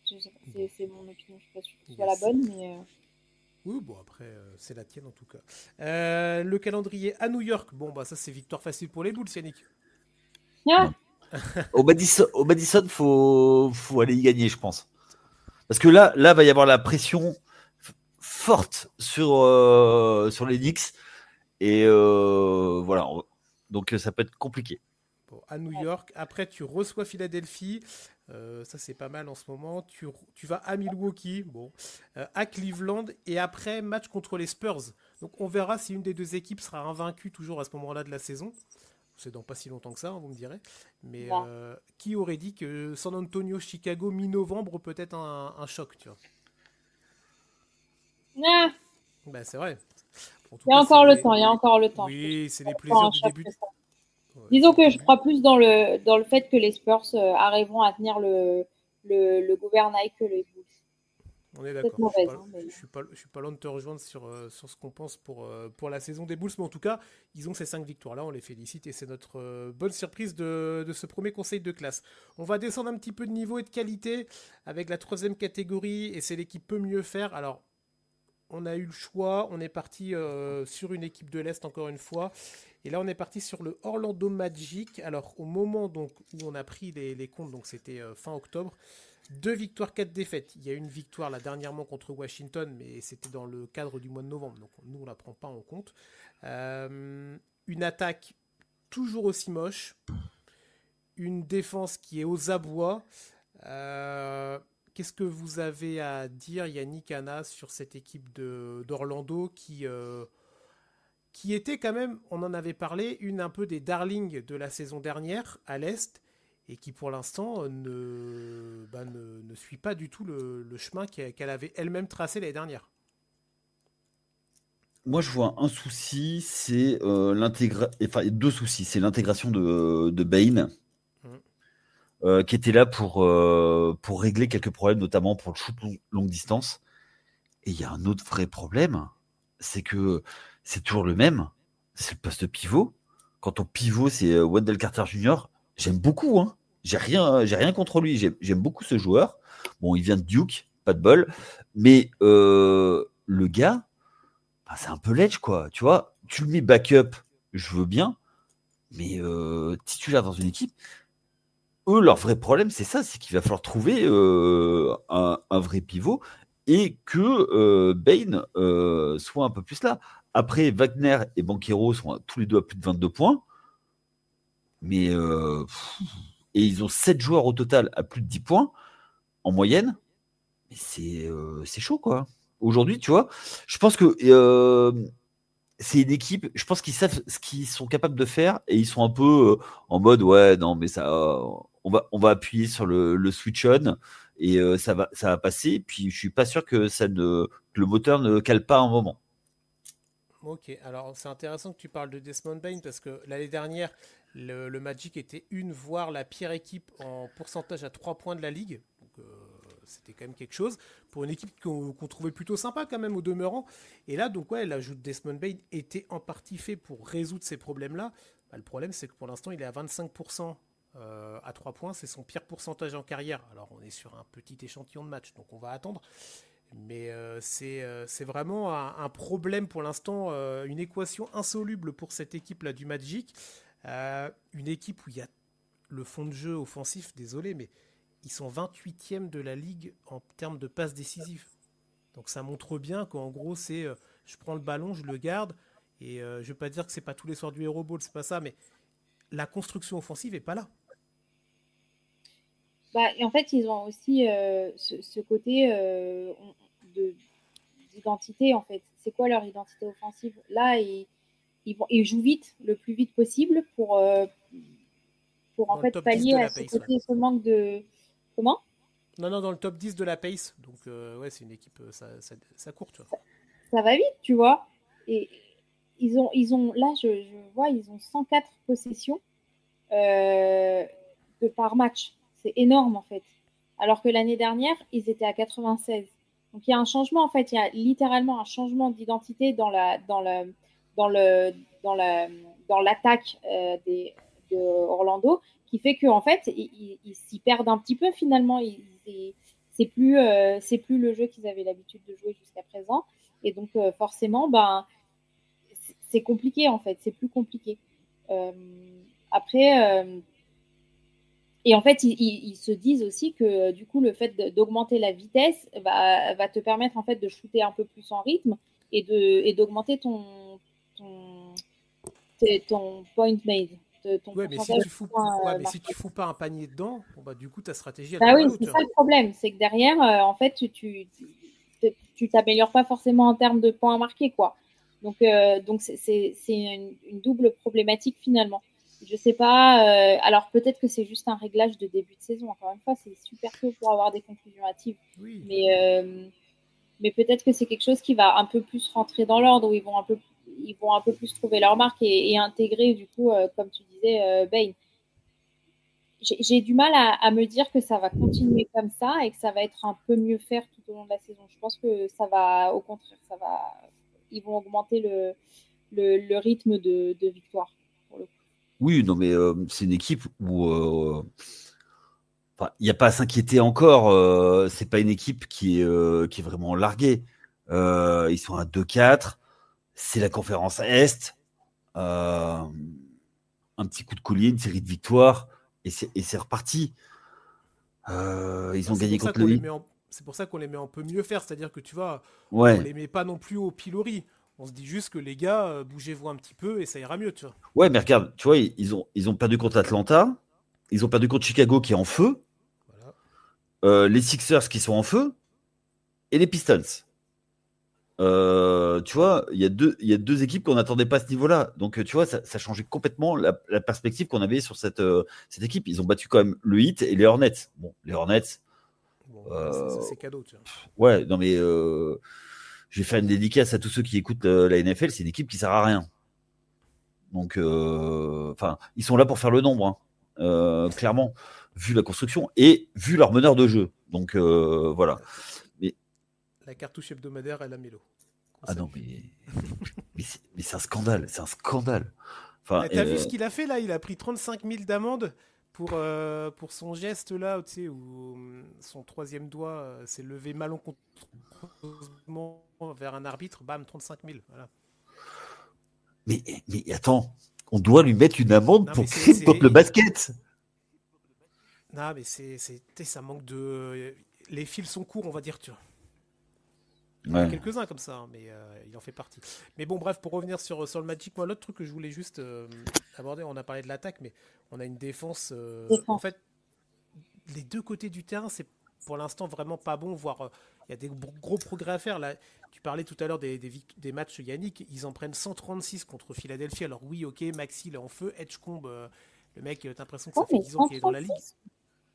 C'est mon opinion, je suis pas sûre que ce soit la bonne, mais...
Oui, bon, après, c'est la tienne en tout cas. Le calendrier à New York, bon, bah ça c'est victoire facile pour les Bulls, Yannick.
Ah.
Au Madison, faut aller y gagner, je pense. Parce que là, va y avoir la pression forte sur les Knicks. Et voilà. Donc, ça peut être compliqué.
Bon, à New York. Après, tu reçois Philadelphie. Ça, c'est pas mal en ce moment. Tu vas à Milwaukee, à Cleveland. Et après, match contre les Spurs. Donc, on verra si une des deux équipes sera invaincue toujours à ce moment-là de la saison. C'est dans pas si longtemps que ça, vous me direz. Mais qui aurait dit que San Antonio, Chicago, mi-novembre, peut-être un choc, tu vois.
Ah.
Ben, c'est vrai.
Il y a encore le temps.
Oui, c'est les plaisirs du début.
Ouais, disons que je crois plus dans le fait que les Spurs arriveront à tenir le gouvernail que les Bulls.
On est d'accord. Je suis pas loin de te rejoindre sur ce qu'on pense pour la saison des Bulls, mais en tout cas, ils ont ces 5 victoires-là, on les félicite et c'est notre bonne surprise de ce premier conseil de classe. On va descendre un petit peu de niveau et de qualité avec la 3e catégorie et c'est l'équipe peut mieux faire. Alors, on a eu le choix, on est parti sur une équipe de l'Est encore une fois. Et là, on est parti sur le Orlando Magic. Alors, au moment donc, où on a pris les comptes, donc c'était fin octobre, 2 victoires, 4 défaites. Il y a une victoire là dernièrement contre Washington, mais c'était dans le cadre du mois de novembre, donc nous on ne la prend pas en compte. Une attaque toujours aussi moche, une défense qui est aux abois. Qu'est-ce que vous avez à dire, Yannick, Anna, sur cette équipe d'Orlando qui était quand même, on en avait parlé, une un peu des darlings de la saison dernière à l'Est, et qui pour l'instant ne suit pas du tout le chemin qu'elle avait elle-même tracé l'année dernière.
Moi, je vois un souci, c'est deux soucis. C'est l'intégration de Bane, qui était là pour régler quelques problèmes, notamment pour le shoot longue distance. Et il y a un autre vrai problème, c'est que c'est toujours le même, c'est le poste pivot. quand ton pivot, c'est Wendell Carter Jr., j'aime beaucoup. Hein. J'ai rien contre lui. J'aime beaucoup ce joueur. Bon, il vient de Duke, pas de bol. Mais le gars, c'est un peu ledge, quoi. Tu vois, tu le mets backup, je veux bien. Mais titulaire dans une équipe, eux, leur vrai problème, c'est ça, c'est qu'il va falloir trouver un vrai pivot et que Bane soit un peu plus là. Après, Wagner et Banchero sont tous les deux à plus de 22 points. Mais et ils ont 7 joueurs au total à plus de 10 points en moyenne. Mais c'est chaud, quoi. Aujourd'hui, tu vois, je pense que c'est une équipe, je pense qu'ils savent ce qu'ils sont capables de faire et ils sont un peu en mode ouais, non, mais ça, on va appuyer sur le switch on et ça va passer. Puis je suis pas sûr que que le moteur ne cale pas un moment.
Ok, alors c'est intéressant que tu parles de Desmond Bane parce que l'année dernière, le Magic était voire la pire équipe en pourcentage à 3 points de la ligue. Donc c'était quand même quelque chose pour une équipe qu'on trouvait plutôt sympa quand même au demeurant. Et là, donc ouais, l'ajout de Desmond Bane était en partie fait pour résoudre ces problèmes-là. Bah, le problème, c'est que pour l'instant, il est à 25% à 3 points. C'est son pire pourcentage en carrière. Alors on est sur un petit échantillon de match, donc on va attendre. Mais c'est vraiment un problème pour l'instant, une équation insoluble pour cette équipe-là du Magic. Une équipe où il y a le fond de jeu offensif, désolé, mais ils sont 28e de la ligue en termes de passes décisives. Donc ça montre bien qu'en gros, c'est je prends le ballon, je le garde, et je ne vais pas dire que c'est pas tous les soirs du Hero Ball, c'est pas ça, mais la construction offensive est pas là.
Et en fait, ils ont aussi ce côté d'identité, en fait. C'est quoi leur identité offensive? Là, ils jouent vite, le plus vite possible pour en fait pallier à ce côté, ce manque de... Comment?
Non, dans le top 10 de la pace. Donc, ouais, c'est une équipe, ça court, tu vois.
Ça va vite, tu vois. Et ils ont là, je vois, ils ont 104 possessions par match. C'est énorme, en fait. Alors que l'année dernière, ils étaient à 96. Donc, il y a un changement, en fait. Il y a littéralement un changement d'identité dans l'attaque de Orlando qui fait qu'en fait, ils s'y perdent un petit peu finalement. C'est plus le jeu qu'ils avaient l'habitude de jouer jusqu'à présent. Et donc, forcément, c'est compliqué en fait. C'est plus compliqué. Après, et en fait, ils se disent aussi que du coup, le fait d'augmenter la vitesse va te permettre en fait de shooter un peu plus en rythme et d'augmenter ton point made.
Ouais, mais si tu fous, si tu fous pas un panier dedans, bon, bah, du coup, ta stratégie elle
oui, c'est ça le problème. C'est que derrière, en fait, tu t'améliores pas forcément en termes de points marqués, quoi. Donc c'est une double problématique finalement. Je sais pas. Alors peut-être que c'est juste un réglage de début de saison. Encore une fois, c'est super tôt pour avoir des conclusions hâtives.
Oui.
Mais peut-être que c'est quelque chose qui va un peu plus rentrer dans l'ordre, où ils vont un peu plus trouver leur marque et intégrer du coup, comme tu disais, Bane. J'ai du mal à me dire que ça va continuer comme ça et que ça va être un peu mieux faire tout au long de la saison. Je pense que ça va, au contraire, ils vont augmenter le rythme de victoire. Pour le coup.
Oui, non, mais c'est une équipe où il n'y a pas à s'inquiéter encore. C'est pas une équipe qui est vraiment larguée. Ils sont à 2-4. C'est la conférence Est. Un petit coup de collier, une série de victoires, et c'est reparti. Ils ont gagné contre le Heat.
C'est pour ça qu'on les met un peu mieux faire. C'est-à-dire que tu vois,
ouais.
On les met pas non plus au pilori. On se dit juste que les gars, bougez-vous un petit peu et ça ira mieux, tu vois.
Ouais, mais regarde, tu vois, ils ont perdu contre Atlanta. Ils ont perdu contre Chicago qui est en feu. Voilà. Les Sixers qui sont en feu. Et les Pistons. Tu vois, il y a deux équipes qu'on n'attendait pas à ce niveau-là. Donc, tu vois, ça changeait complètement la perspective qu'on avait sur cette équipe. Ils ont battu quand même le Heat et les Hornets. Bon, les Hornets.
Bon, ça, c'est cadeau, tu vois.
Ouais, non, mais je vais faire une dédicace à tous ceux qui écoutent la NFL. C'est une équipe qui sert à rien. Donc, ils sont là pour faire le nombre, hein. Clairement, vu la construction et vu leur meneur de jeu. Donc, voilà.
La cartouche hebdomadaire, elle a Mélo.
Ah non, mais c'est un scandale. C'est un scandale. Enfin,
T'as vu ce qu'il a fait là? Il a pris 35 000 d'amende pour son geste là, tu sais, où son troisième doigt s'est levé malencontreusement vers un arbitre. Bam, 35 000. Voilà.
mais attends, on doit lui mettre une amende
Non,
pour
mais
crime contre le basket.
Non, mais ça manque de. Les fils sont courts, on va dire, tu vois. Il y en a quelques-uns comme ça, mais il en fait partie. Mais bon, bref, pour revenir sur le Magic, moi, l'autre truc que je voulais juste aborder, on a parlé de l'attaque, mais on a une défense. En fait, les deux côtés du terrain, c'est pour l'instant vraiment pas bon, voire il y a des gros progrès à faire. Là, tu parlais tout à l'heure des matchs Yannick, ils en prennent 136 contre Philadelphie. Alors oui, ok, Maxi, il est en feu, Edgecombe, le mec, t'as l'impression que ça fait 10 ans qu'il est dans la ligue.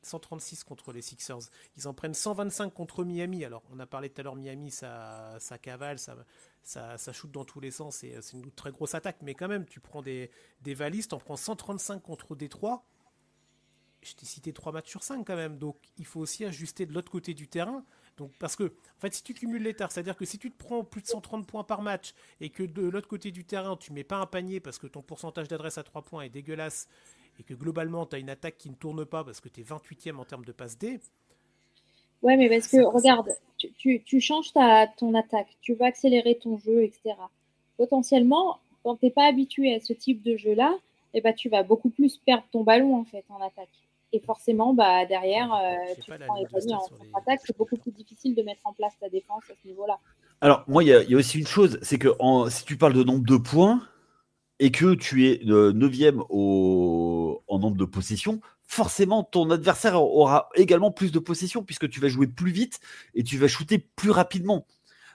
136 contre les Sixers. Ils en prennent 125 contre Miami. Alors, on a parlé tout à l'heure, Miami, ça cavale, ça shoot dans tous les sens. C'est une très grosse attaque. Mais quand même, tu prends des valises, t'en prends 135 contre Détroit. Je t'ai cité 3 matchs sur 5 quand même. Donc, il faut aussi ajuster de l'autre côté du terrain. Donc, parce que, en fait, si tu cumules les tares, c'est-à-dire que si tu te prends plus de 130 points par match et que de l'autre côté du terrain, tu mets pas un panier parce que ton pourcentage d'adresse à 3 points est dégueulasse et que globalement, tu as une attaque qui ne tourne pas parce que tu es 28e en termes de passe D.
Ouais, mais parce que, regarde, tu changes ton attaque, tu vas accélérer ton jeu, etc. Potentiellement, quand tu n'es pas habitué à ce type de jeu-là, eh ben, tu vas beaucoup plus perdre ton ballon, en fait, en attaque. Et forcément, derrière, tu prends les paniers en contre-attaque, c'est beaucoup plus difficile de mettre en place ta défense à ce niveau-là.
Alors, moi, il y a aussi une chose, c'est que si tu parles de nombre de points, et que tu es 9e en nombre de possessions, forcément, ton adversaire aura également plus de possessions puisque tu vas jouer plus vite et tu vas shooter plus rapidement.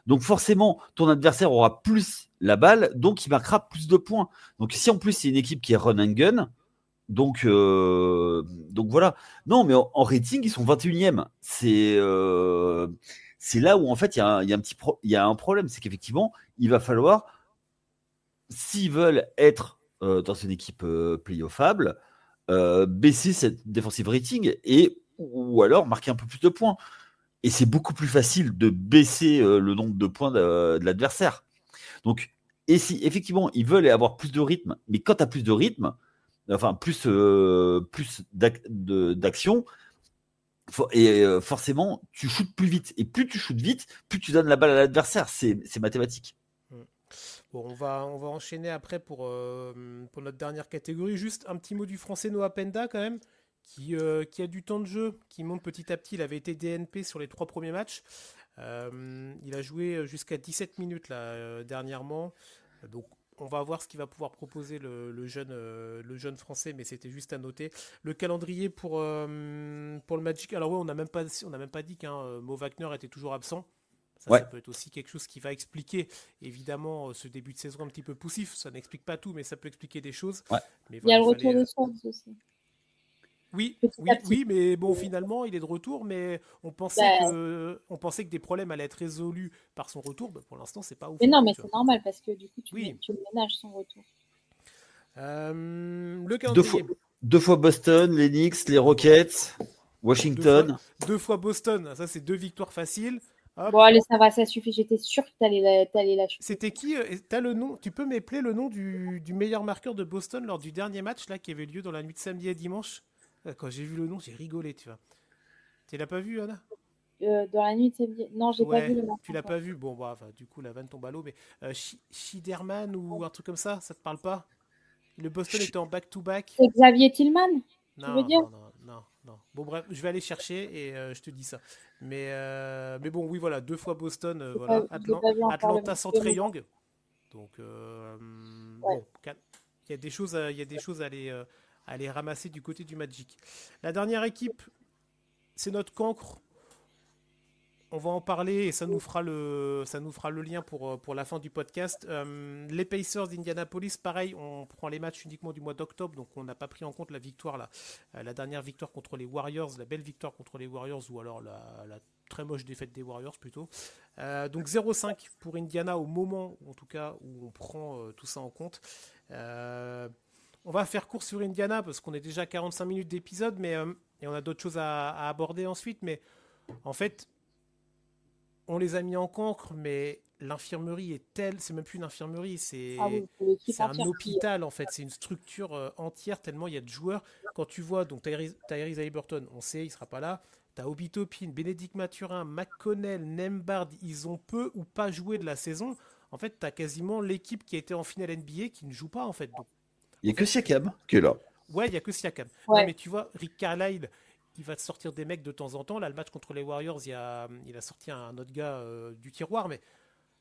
Donc forcément, ton adversaire aura plus la balle, donc il marquera plus de points. Donc si en plus c'est une équipe qui est run and gun, donc voilà. Non, mais en rating, ils sont 21e. C'est là où en fait il y a un problème, c'est qu'effectivement, il va falloir, s'ils veulent être dans une équipe playoffable, baisser cette defensive rating ou alors marquer un peu plus de points. Et c'est beaucoup plus facile de baisser le nombre de points de l'adversaire. Donc, et si effectivement ils veulent avoir plus de rythme, mais quand tu as plus de rythme, enfin plus d'action, forcément tu shootes plus vite. Et plus tu shootes vite, plus tu donnes la balle à l'adversaire. C'est mathématique.
Bon, on va enchaîner après pour notre dernière catégorie. Juste un petit mot du français Noah Penda quand même, qui a du temps de jeu, qui monte petit à petit. Il avait été DNP sur les 3 premiers matchs. Il a joué jusqu'à 17 minutes là, dernièrement. Donc on va voir ce qu'il va pouvoir proposer le jeune français, mais c'était juste à noter. Le calendrier pour le Magic. Alors oui, on n'a même pas dit qu'un Mo Wagner était toujours absent. Ça peut être aussi quelque chose qui va expliquer, évidemment, ce début de saison un petit peu poussif. Ça n'explique pas tout, mais ça peut expliquer des choses.
Ouais.
Mais
voilà, il y a le retour de Swords aussi.
Oui, mais bon, finalement, il est de retour, mais on pensait que des problèmes allaient être résolus par son retour. Pour l'instant, c'est pas ouf.
Mais non, mais c'est normal, parce que du coup, tu ménages son retour.
Le calendrier.
Deux fois Boston, les Knicks, les Rockets, Washington.
Deux fois Boston, ça c'est 2 victoires faciles.
Hop. Bon, allez, ça va, ça suffit. J'étais sûr que t'allais la chuter.
C'était qui t'as le nom? Tu peux m'épeler le nom du meilleur marqueur de Boston lors du dernier match là qui avait lieu dans la nuit de samedi à dimanche? Quand j'ai vu le nom, j'ai rigolé, tu vois. Tu l'as pas vu, Anna?
Dans la nuit de samedi. Non, j'ai pas vu le match.
Tu l'as pas vu? Bon, bah, du coup, la vanne tombe à l'eau, mais Schiderman ou un truc comme ça te parle pas? Le Boston était en back-to-back.
C'est Xavier Tillman? Tu veux dire?
Non. Bon, bref, je vais aller chercher et je te dis ça. Mais bon, oui, voilà, 2 fois Boston, voilà. Atlanta sans Trae Young. Donc, bon, il y a des choses à aller ramasser du côté du Magic. La dernière équipe, c'est notre cancre. On va en parler et ça nous fera le lien pour la fin du podcast. Les Pacers d'Indianapolis, pareil, on prend les matchs uniquement du mois d'octobre, donc on n'a pas pris en compte la victoire là, la dernière victoire contre les Warriors, la belle victoire contre les Warriors, ou alors la très moche défaite des Warriors plutôt. Donc 0-5 pour Indiana au moment, en tout cas, où on prend tout ça en compte. On va faire court sur Indiana parce qu'on est déjà à 45 minutes d'épisode, mais et on a d'autres choses à aborder ensuite, mais en fait, on les a mis en cancre, mais l'infirmerie est c'est même plus une infirmerie,
Ah oui, c'est l'équipe
c'est un
entière
hôpital en fait, c'est une structure entière tellement il y a de joueurs. Quand tu vois donc Tyrese Haliburton, on sait il sera pas là. T'as Obi Toppin, Bénédicte Mathurin, McConnell, Nembhard, ils ont peu ou pas joué de la saison. En fait, t'as quasiment l'équipe qui a été en finale NBA qui ne joue pas en fait. Donc,
Il n'y
en
a que
fait,
Siakam qui est là.
ouais, il y a que Siakam. Non
Ouais.
mais tu vois, Rick Carlisle, il va te sortir des mecs de temps en temps. Là, le match contre les Warriors, il a sorti un autre gars du tiroir, mais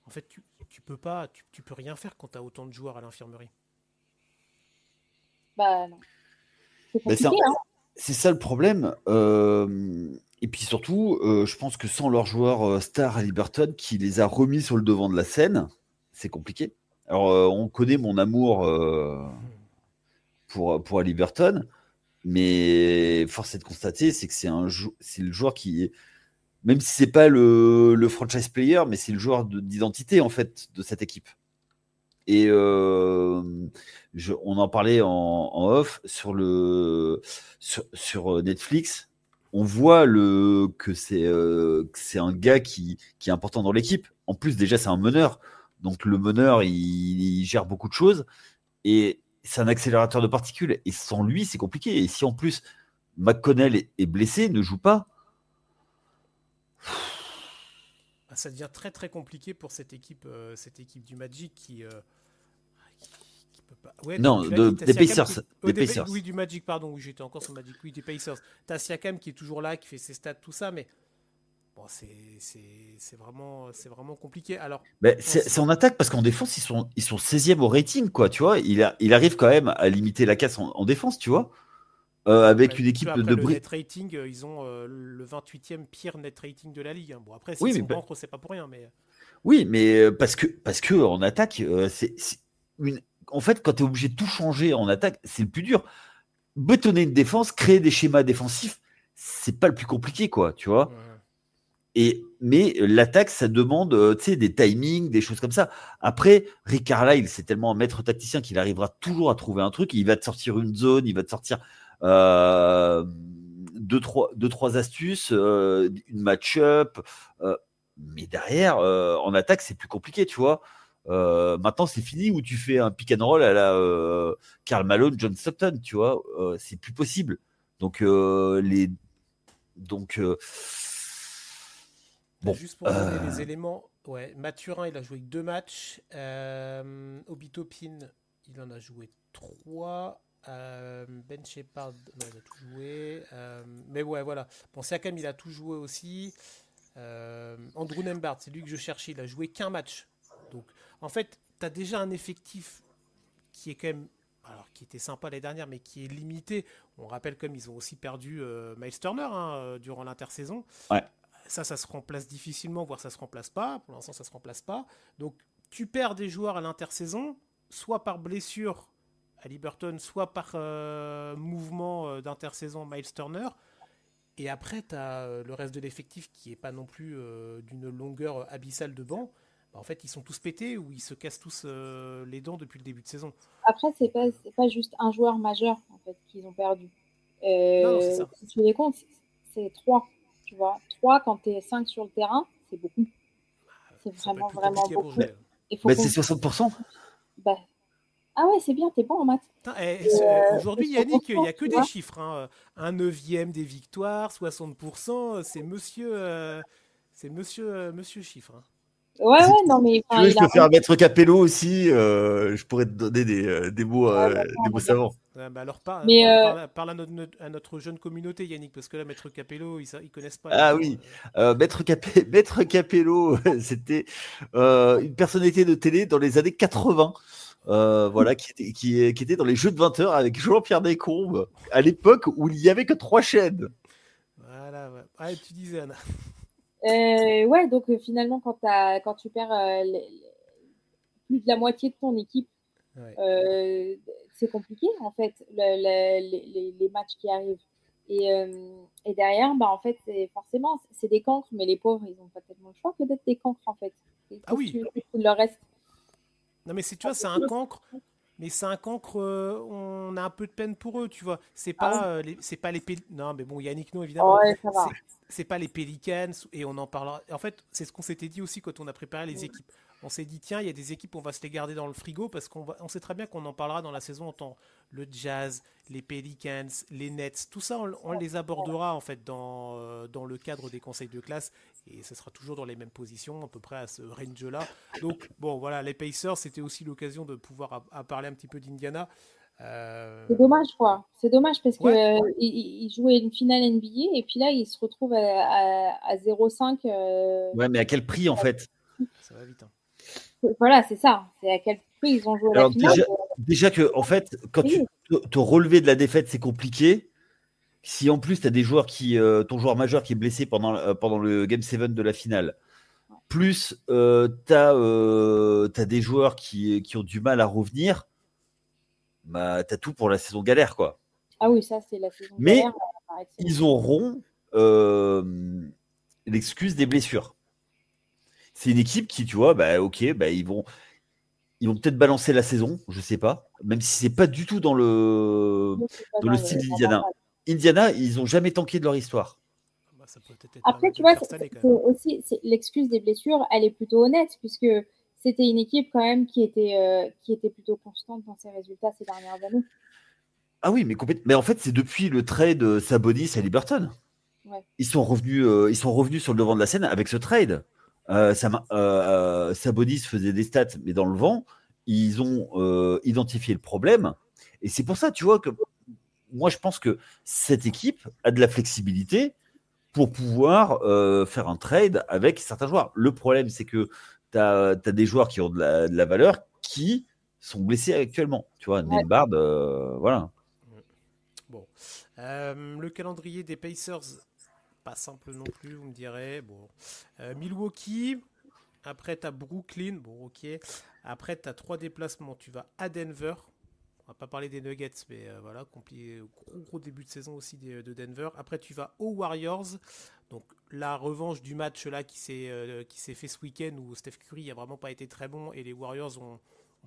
en fait, tu peux pas, tu peux rien faire quand tu as autant de joueurs à l'infirmerie.
Bah non. C'est
Mais
compliqué, hein.
c'est ça le problème. Et puis surtout, je pense que sans leur joueur star Haliburton qui les a remis sur le devant de la scène, c'est compliqué. Alors, on connaît mon amour pour Haliburton, mais force est de constater, c'est que c'est le joueur qui est, même si c'est pas le franchise player, mais c'est le joueur d'identité en fait de cette équipe. Et on en parlait en off sur Netflix. On voit que c'est un gars qui est important dans l'équipe. En plus, déjà, c'est un meneur. Donc, le meneur, il gère beaucoup de choses. Et c'est un accélérateur de particules. Et sans lui, c'est compliqué. Et si en plus, McConnell est blessé, ne joue pas.
Ça devient très très compliqué pour cette équipe du Magic qui peut pas. Ouais,
Non,
tu l'as dit,
des Pacers. Des Pacers.
Oui, du Magic, pardon. Oui, j'étais encore sur Magic. Oui, des Pacers. T'as Siakam qui est toujours là, qui fait ses stats, tout ça, mais bon, c'est vraiment compliqué. Alors,
C'est en attaque parce qu'en défense, ils sont 16e au rating, quoi, tu vois. Il arrive quand même à limiter la casse en défense, tu vois. Avec une équipe
après
de
le net rating, ils ont le 28e pire net rating de la ligue. Bon, après, s'ils sont cancres, c'est pas pour rien, mais.
Oui, mais parce que en attaque, en fait, quand tu es obligé de tout changer en attaque, c'est le plus dur. Bétonner une défense, créer des schémas défensifs, c'est pas le plus compliqué, quoi, tu vois. Mais l'attaque, ça demande des timings, des choses comme ça. Après, Rick Carlisle, c'est tellement un maître tacticien qu'il arrivera toujours à trouver un truc. Il va te sortir une zone, il va te sortir deux, trois astuces, une match-up. Mais derrière, en attaque, c'est plus compliqué, tu vois. Maintenant, c'est fini où tu fais un pick and roll à la Karl Malone, John Stockton, tu vois. C'est plus possible. Donc,
bon, juste pour donner les éléments, ouais, Mathurin, il a joué 2 matchs. Obi Toppin, il en a joué 3. Ben Shepard, non, il a tout joué. Mais ouais, voilà. Bon, Siakam, il a tout joué aussi. Andrew Nembhard, c'est lui que je cherchais. Il a joué qu'un match. Donc, en fait, tu as déjà un effectif qui est quand même. Alors, qui était sympa l'année dernière, mais qui est limité. On rappelle comme ils ont aussi perdu Miles Turner durant l'intersaison.
Ouais.
Ça se remplace difficilement, voire ça se remplace pas. Pour l'instant, ça se remplace pas. Donc, tu perds des joueurs à l'intersaison, soit par blessure Haliburton, soit par mouvement d'intersaison Miles Turner. Et après, tu as le reste de l'effectif qui n'est pas non plus d'une longueur abyssale de banc. Bah, en fait, ils sont tous pétés ou ils se cassent tous les dents depuis le début de saison.
Après, c'est pas juste un joueur majeur en fait, qu'ils ont perdu.
Non, c'est ça.
Si tu les comptes, c'est 3. Tu vois, 3 quand tu es 5 sur le terrain, c'est beaucoup. C'est vraiment beaucoup.
Mais c'est 60%.
Bah. Ah ouais, c'est bien, t'es bon en maths.
Aujourd'hui, Yannick, il n'y a que des chiffres. Hein. 1/9 des victoires, 60%, c'est monsieur chiffre. Hein.
Ouais, non, mais.
Tu veux, je peux faire Maître Capello aussi. Je pourrais te donner des mots, des mots savants.
Bah alors parle à notre jeune communauté, Yannick, parce que là, Maître Capello, ils connaissent pas.
Ah oui, Maître Capello, c'était une personnalité de télé dans les années 80. Voilà, qui était dans les jeux de 20 heures avec Jean-Pierre Descombes à l'époque où il n'y avait que 3 chaînes.
Voilà,
ouais. Ah, tu disais, Anna.
Ouais, donc finalement, quand tu perds plus de la moitié de ton équipe, ouais. C'est compliqué en fait, les matchs qui arrivent. Et derrière, bah, en fait, forcément, c'est des cancres, mais les pauvres, ils n'ont pas tellement le choix que d'être des cancres en fait.
Ah oui.
Le reste.
Non, mais tu vois, c'est un cancre. Mais c'est un cancre, on a un peu de peine pour eux, tu vois. C'est pas, c'est pas les non, mais bon, Yannick, non, évidemment.
Ouais, ça va.
C'est pas les Pelicans, et on en parlera. En fait, c'est ce qu'on s'était dit aussi quand on a préparé les équipes. on s'est dit tiens, il y a des équipes, on va se les garder dans le frigo parce on sait très bien qu'on en parlera dans la saison en temps. Le Jazz, les Pelicans, les Nets, tout ça, on les abordera en fait dans le cadre des conseils de classe et ce sera toujours dans les mêmes positions, à peu près à ce range-là. Donc bon, voilà, les Pacers, c'était aussi l'occasion de pouvoir parler un petit peu d'Indiana.
C'est dommage, quoi. C'est dommage parce
Ouais.
que il jouait une finale NBA et puis là, il se retrouve à 0,5.
Ouais, mais à quel prix en fait?
Ça va vite.
Voilà, c'est ça. C'est à quel prix ils ont joué la
Alors
finale.
déjà que en fait, quand tu te relever de la défaite, c'est compliqué. Si en plus tu as des joueurs ton joueur majeur qui est blessé pendant le Game 7 de la finale, plus tu as des joueurs qui ont du mal à revenir, bah, tu as tout pour la saison galère, quoi.
Ah oui, ça, c'est la saison
Mais
galère.
ils auront l'excuse des blessures. C'est une équipe qui, tu vois, bah, ok, bah, ils vont peut-être balancer la saison, je sais pas, même si c'est pas du tout dans le style d'Indiana. Indiana, ils ont jamais tanké de leur histoire.
Bah, ça peut être
après, tu vois, aussi l'excuse des blessures, elle est plutôt honnête puisque c'était une équipe quand même qui était plutôt constante dans ses résultats ces dernières années.
Ah oui, mais en fait, c'est depuis le trade Sabonis à Liberton. Ouais. Ils sont revenus sur le devant de la scène avec ce trade. Sabonis faisait des stats, mais dans le vent. Ils ont identifié le problème. Et c'est pour ça, tu vois, que moi, je pense que cette équipe a de la flexibilité pour pouvoir faire un trade avec certains joueurs. Le problème, c'est que tu as des joueurs qui ont de la valeur qui sont blessés actuellement. Tu vois, ouais. Nembhard, voilà.
Bon. Le calendrier des Pacers, pas simple non plus, vous me direz. Bon. Milwaukee, après tu as Brooklyn, bon ok. Après tu as 3 déplacements, tu vas à Denver. On va pas parler des Nuggets, mais voilà, gros début de saison aussi de Denver. Après tu vas aux Warriors, donc la revanche du match là qui s'est fait ce week-end où Steph Curry a vraiment pas été très bon et les Warriors ont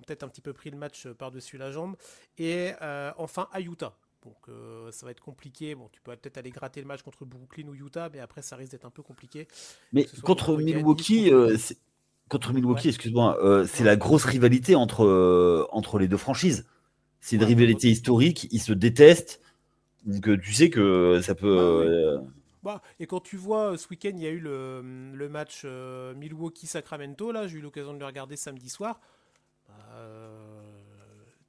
peut-être un petit peu pris le match par-dessus la jambe. Et enfin à Utah. Donc ça va être compliqué. Bon, tu peux peut-être aller gratter le match contre Brooklyn ou Utah, mais après ça risque d'être un peu compliqué.
Mais contre Milwaukee,
ouais.
excuse-moi, c'est la grosse rivalité entre les deux franchises. C'est une rivalité historique, ils se détestent. Donc tu sais que ça peut.
Et quand tu vois, ce week-end, il y a eu le match Milwaukee-Sacramento. Là, j'ai eu l'occasion de le regarder samedi soir.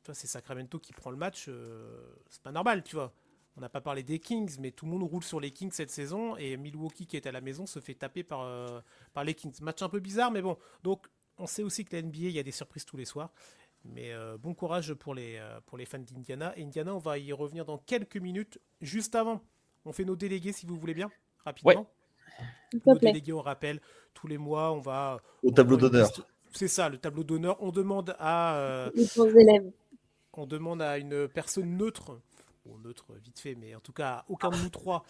Toi, c'est Sacramento qui prend le match. C'est pas normal, tu vois. On n'a pas parlé des Kings, mais tout le monde roule sur les Kings cette saison. Et Milwaukee, qui est à la maison, se fait taper par les Kings. Match un peu bizarre, mais bon. Donc, on sait aussi que la NBA, il y a des surprises tous les soirs. Mais bon courage pour les fans d'Indiana. Indiana, on va y revenir dans quelques minutes. Juste avant, on fait nos délégués, si vous voulez bien, rapidement.
Ouais.
Nos délégués, on rappelle, tous les mois, on va...
Au tableau d'honneur.
C'est ça, le tableau d'honneur. On demande à...
élèves.
On demande à une personne neutre, bon, neutre vite fait, mais en tout cas, aucun de nous trois.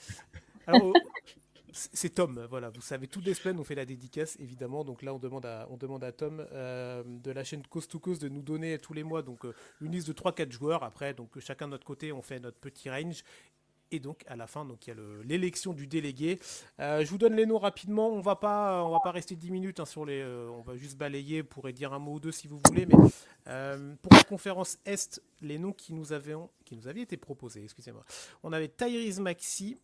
Alors, c'est Tom, voilà, vous savez, toutes les semaines on fait la dédicace évidemment, donc là on demande à Tom de la chaîne Coast to Coast de nous donner tous les mois donc une liste de 3-4 joueurs. Après, donc chacun de notre côté on fait notre petit range et donc à la fin donc il y a l'élection du délégué. Je vous donne les noms rapidement, on va pas rester 10 minutes hein, sur les on va juste balayer pour dire un mot ou deux si vous voulez, mais pour la conférence Est, les noms qui nous avaient été proposés, excusez-moi, on avait Tyrese Maxey,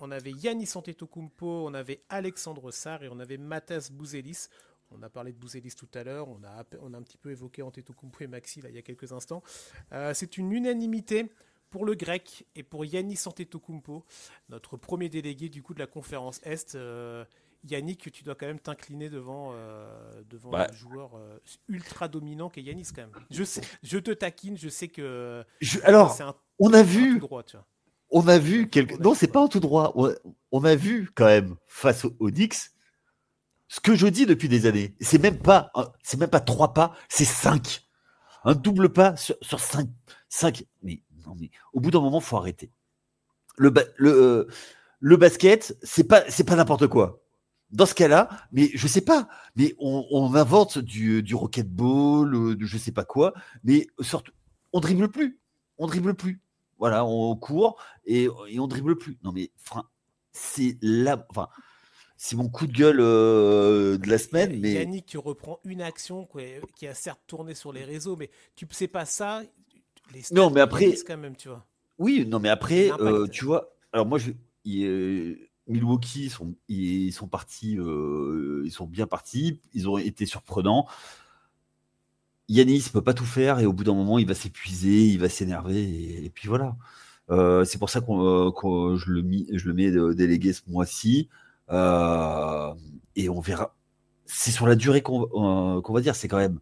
on avait Giannis Antetokounmpo, on avait Alexandre Sarr et on avait Matas Bouzelis. On a parlé de Bouzelis tout à l'heure, on a un petit peu évoqué Antetokounmpo et Maxey là, il y a quelques instants. C'est une unanimité pour le grec et pour Giannis Antetokounmpo, notre premier délégué du coup de la conférence Est. Yannick, tu dois quand même t'incliner devant un joueur ultra dominant qu'est Giannis quand même. Je sais, je te taquine, je sais que
on a vu droit, tu vois. On a vu non, c'est pas en tout droit. On a vu quand même face aux Knicks ce que je dis depuis des années. C'est même pas 3 pas, c'est 5. Un double pas sur 5. Mais au bout d'un moment, faut arrêter. Le basket, c'est pas n'importe quoi. Dans ce cas-là, mais je sais pas, mais on invente du racquetball, je sais pas quoi, mais surtout, on dribble plus. Voilà, on court et on dribble plus. Non mais c'est là, c'est mon coup de gueule de la semaine. Mais
Yannick qui reprend une action qui a certes tourné sur les réseaux, mais tu sais pas ça, les stats
non, mais après,
disent quand même, tu vois.
oui, non, mais après,
L'impact.
tu vois, alors moi, Milwaukee, ils sont partis, ils sont bien partis, ils ont été surprenants. Yanis peut pas tout faire et au bout d'un moment, il va s'épuiser, il va s'énerver et puis voilà. C'est pour ça que je le mets délégué ce mois-ci et on verra. C'est sur la durée qu'on va dire. C'est quand même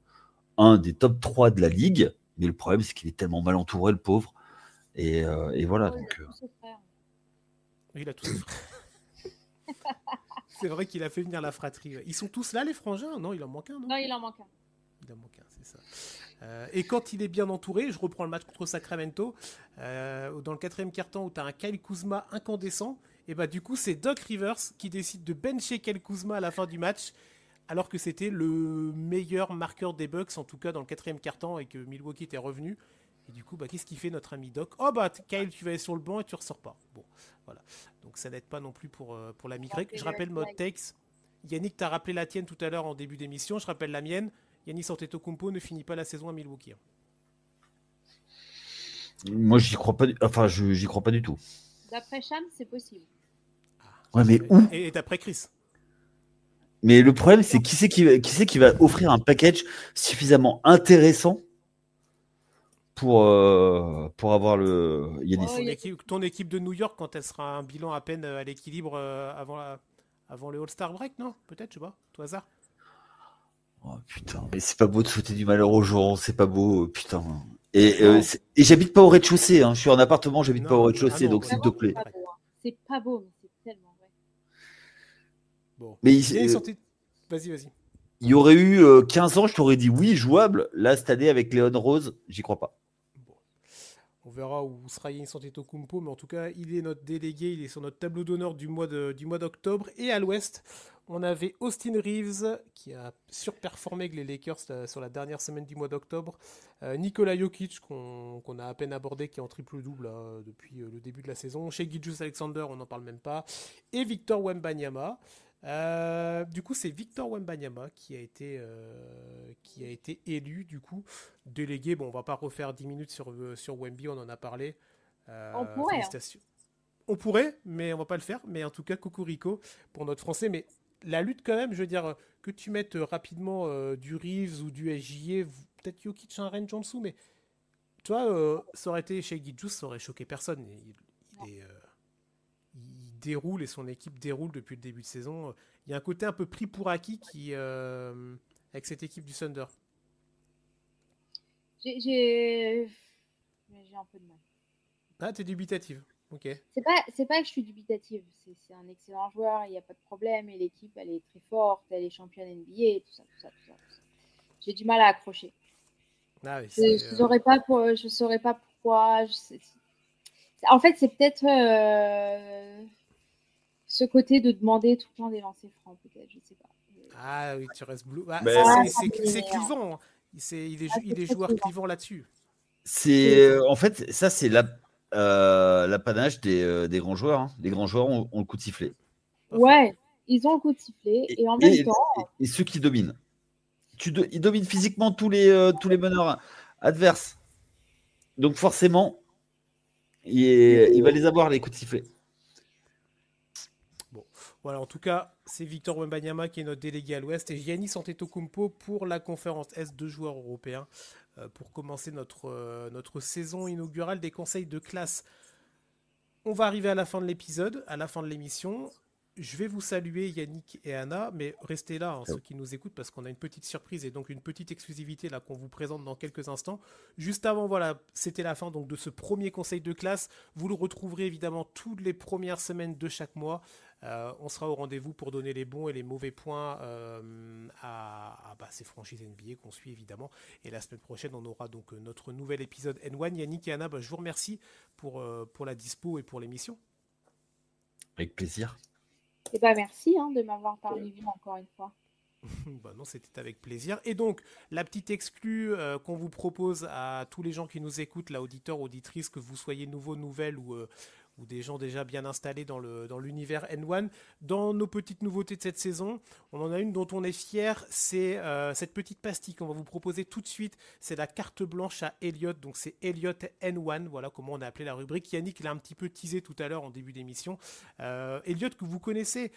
un des top 3 de la ligue, mais le problème, c'est qu'il est tellement mal entouré, le pauvre. Et voilà.
Oh, il a
Donc,
tous ses frères.
Il a tous ses frères. C'est vrai qu'il a fait venir la fratrie. Ils sont tous là, les frangins? Non, il en manque un, non?
Non, il en manque un.
Il en manque un, c'est ça. Et quand il est bien entouré, je reprends le match contre Sacramento, dans le 4e quart-temps où tu as un Kyle Kuzma incandescent, et bah du coup c'est Doc Rivers qui décide de bencher Kyle Kuzma à la fin du match, alors que c'était le meilleur marqueur des Bucks, en tout cas dans le 4e quart-temps, et que Milwaukee était revenu. Et du coup, bah, qu'est-ce qu'il fait notre ami Doc? Oh bah Kyle, tu vas aller sur le banc et tu ressors pas. Bon, voilà. Donc ça n'aide pas non plus pour l'ami grec. Je rappelle mode takes. Yannick, t'as rappelé la tienne tout à l'heure en début d'émission, je rappelle la mienne. Giannis Antetokounmpo ne finit pas la saison à Milwaukee.
moi, j'y crois pas. Enfin, j'y crois pas du tout.
D'après Cham, c'est possible.
Ouais, mais où?
Et d'après Chris.
Mais le problème, c'est qui c'est qui va offrir un package suffisamment intéressant pour avoir le Yanis.
Ton équipe de New York, quand elle sera un bilan à peine à l'équilibre avant le All-Star break, non? Peut-être, je sais pas, tout hasard.
Oh putain, mais c'est pas beau de souhaiter du malheur aux gens, c'est pas beau, putain. Et j'habite pas au rez-de-chaussée, hein. Je suis en appartement, j'habite pas au rez-de-chaussée, donc s'il te plaît.
C'est pas beau, mais c'est tellement vrai.
Bon.
Mais
Vas-y.
Il y aurait eu 15 ans, je t'aurais dit oui, jouable. Là, cette année, avec Léon Rose, j'y crois pas.
Bon. On verra où sera Giannis Antetokounmpo, mais en tout cas, il est notre délégué, il est sur notre tableau d'honneur du mois d'octobre. Et à l'ouest, on avait Austin Reeves, qui a surperformé avec les Lakers sur la dernière semaine du mois d'octobre. Nikola Jokic, qu'on a à peine abordé, qui est en triple-double depuis le début de la saison. Chez Gilgeous-Alexander, on n'en parle même pas. Et Victor Wembanyama. Du coup, c'est Victor Wembanyama qui a été élu, du coup, délégué. Bon, on va pas refaire 10 minutes sur Wemby, on en a parlé.
On pourrait.
Félicitations. On pourrait, mais on va pas le faire. Mais en tout cas, Cocorico pour notre français. Mais la lutte, quand même, je veux dire, que tu mettes rapidement du Reeves ou du SJA, peut-être Jokic un range en dessous, mais tu vois, ça aurait été chez Gijus, ça aurait choqué personne. Il déroule et son équipe déroule depuis le début de saison. Il y a un côté un peu pris pour acquis avec cette équipe du Thunder.
J'ai un peu de mal.
Ah, t'es dubitative. Ok.
C'est pas que je suis dubitative. C'est un excellent joueur, il n'y a pas de problème. Et l'équipe, elle est très forte, elle est championne NBA, tout ça. J'ai du mal à accrocher.
Ah, oui,
je saurais pas pourquoi. En fait, c'est peut-être ce côté de demander tout le temps des lancers francs, peut-être, je sais pas.
Ah oui, tu restes bleu. Bah, c'est clivant. Hein. Il est joueur clivant là-dessus.
En fait, ça c'est l'apanage des grands joueurs. Hein. Les grands joueurs ont le coup de sifflet.
Ouais, ils ont le coup de sifflet et en même temps.
Et ceux qui dominent. Ils dominent physiquement tous les meneurs adverses. Donc forcément, il va les avoir, les coups de sifflet.
Bon, voilà, en tout cas, c'est Victor Wembanyama qui est notre délégué à l'Ouest et Giannis Antetokounmpo pour la conférence S, 2 joueurs européens, pour commencer notre saison inaugurale des conseils de classe. On va arriver à la fin de l'épisode, à la fin de l'émission. Je vais vous saluer Yannick et Anna, mais restez là, hein, ceux qui nous écoutent, parce qu'on a une petite surprise et donc une petite exclusivité là qu'on vous présente dans quelques instants. Juste avant, voilà, c'était la fin donc de ce premier conseil de classe. Vous le retrouverez évidemment toutes les premières semaines de chaque mois. On sera au rendez-vous pour donner les bons et les mauvais points à ces franchises NBA qu'on suit évidemment. Et la semaine prochaine, on aura donc notre nouvel épisode N1. Yannick et Anna, je vous remercie pour la dispo et pour l'émission.
Avec plaisir.
Eh ben merci de m'avoir parlé vu encore une fois.
Bah non, c'était avec plaisir. Et donc, la petite exclue qu'on vous propose à tous les gens qui nous écoutent, là, auditeurs, auditrices, que vous soyez nouveaux, nouvelles ou ou des gens déjà bien installés dans l'univers N1. Dans nos petites nouveautés de cette saison, on en a une dont on est fier, c'est cette petite pastille qu'on va vous proposer tout de suite. C'est la carte blanche à Elliot, donc c'est Elliot N1, voilà comment on a appelé la rubrique. Yannick l'a un petit peu teasé tout à l'heure en début d'émission. Elliot que vous connaissez,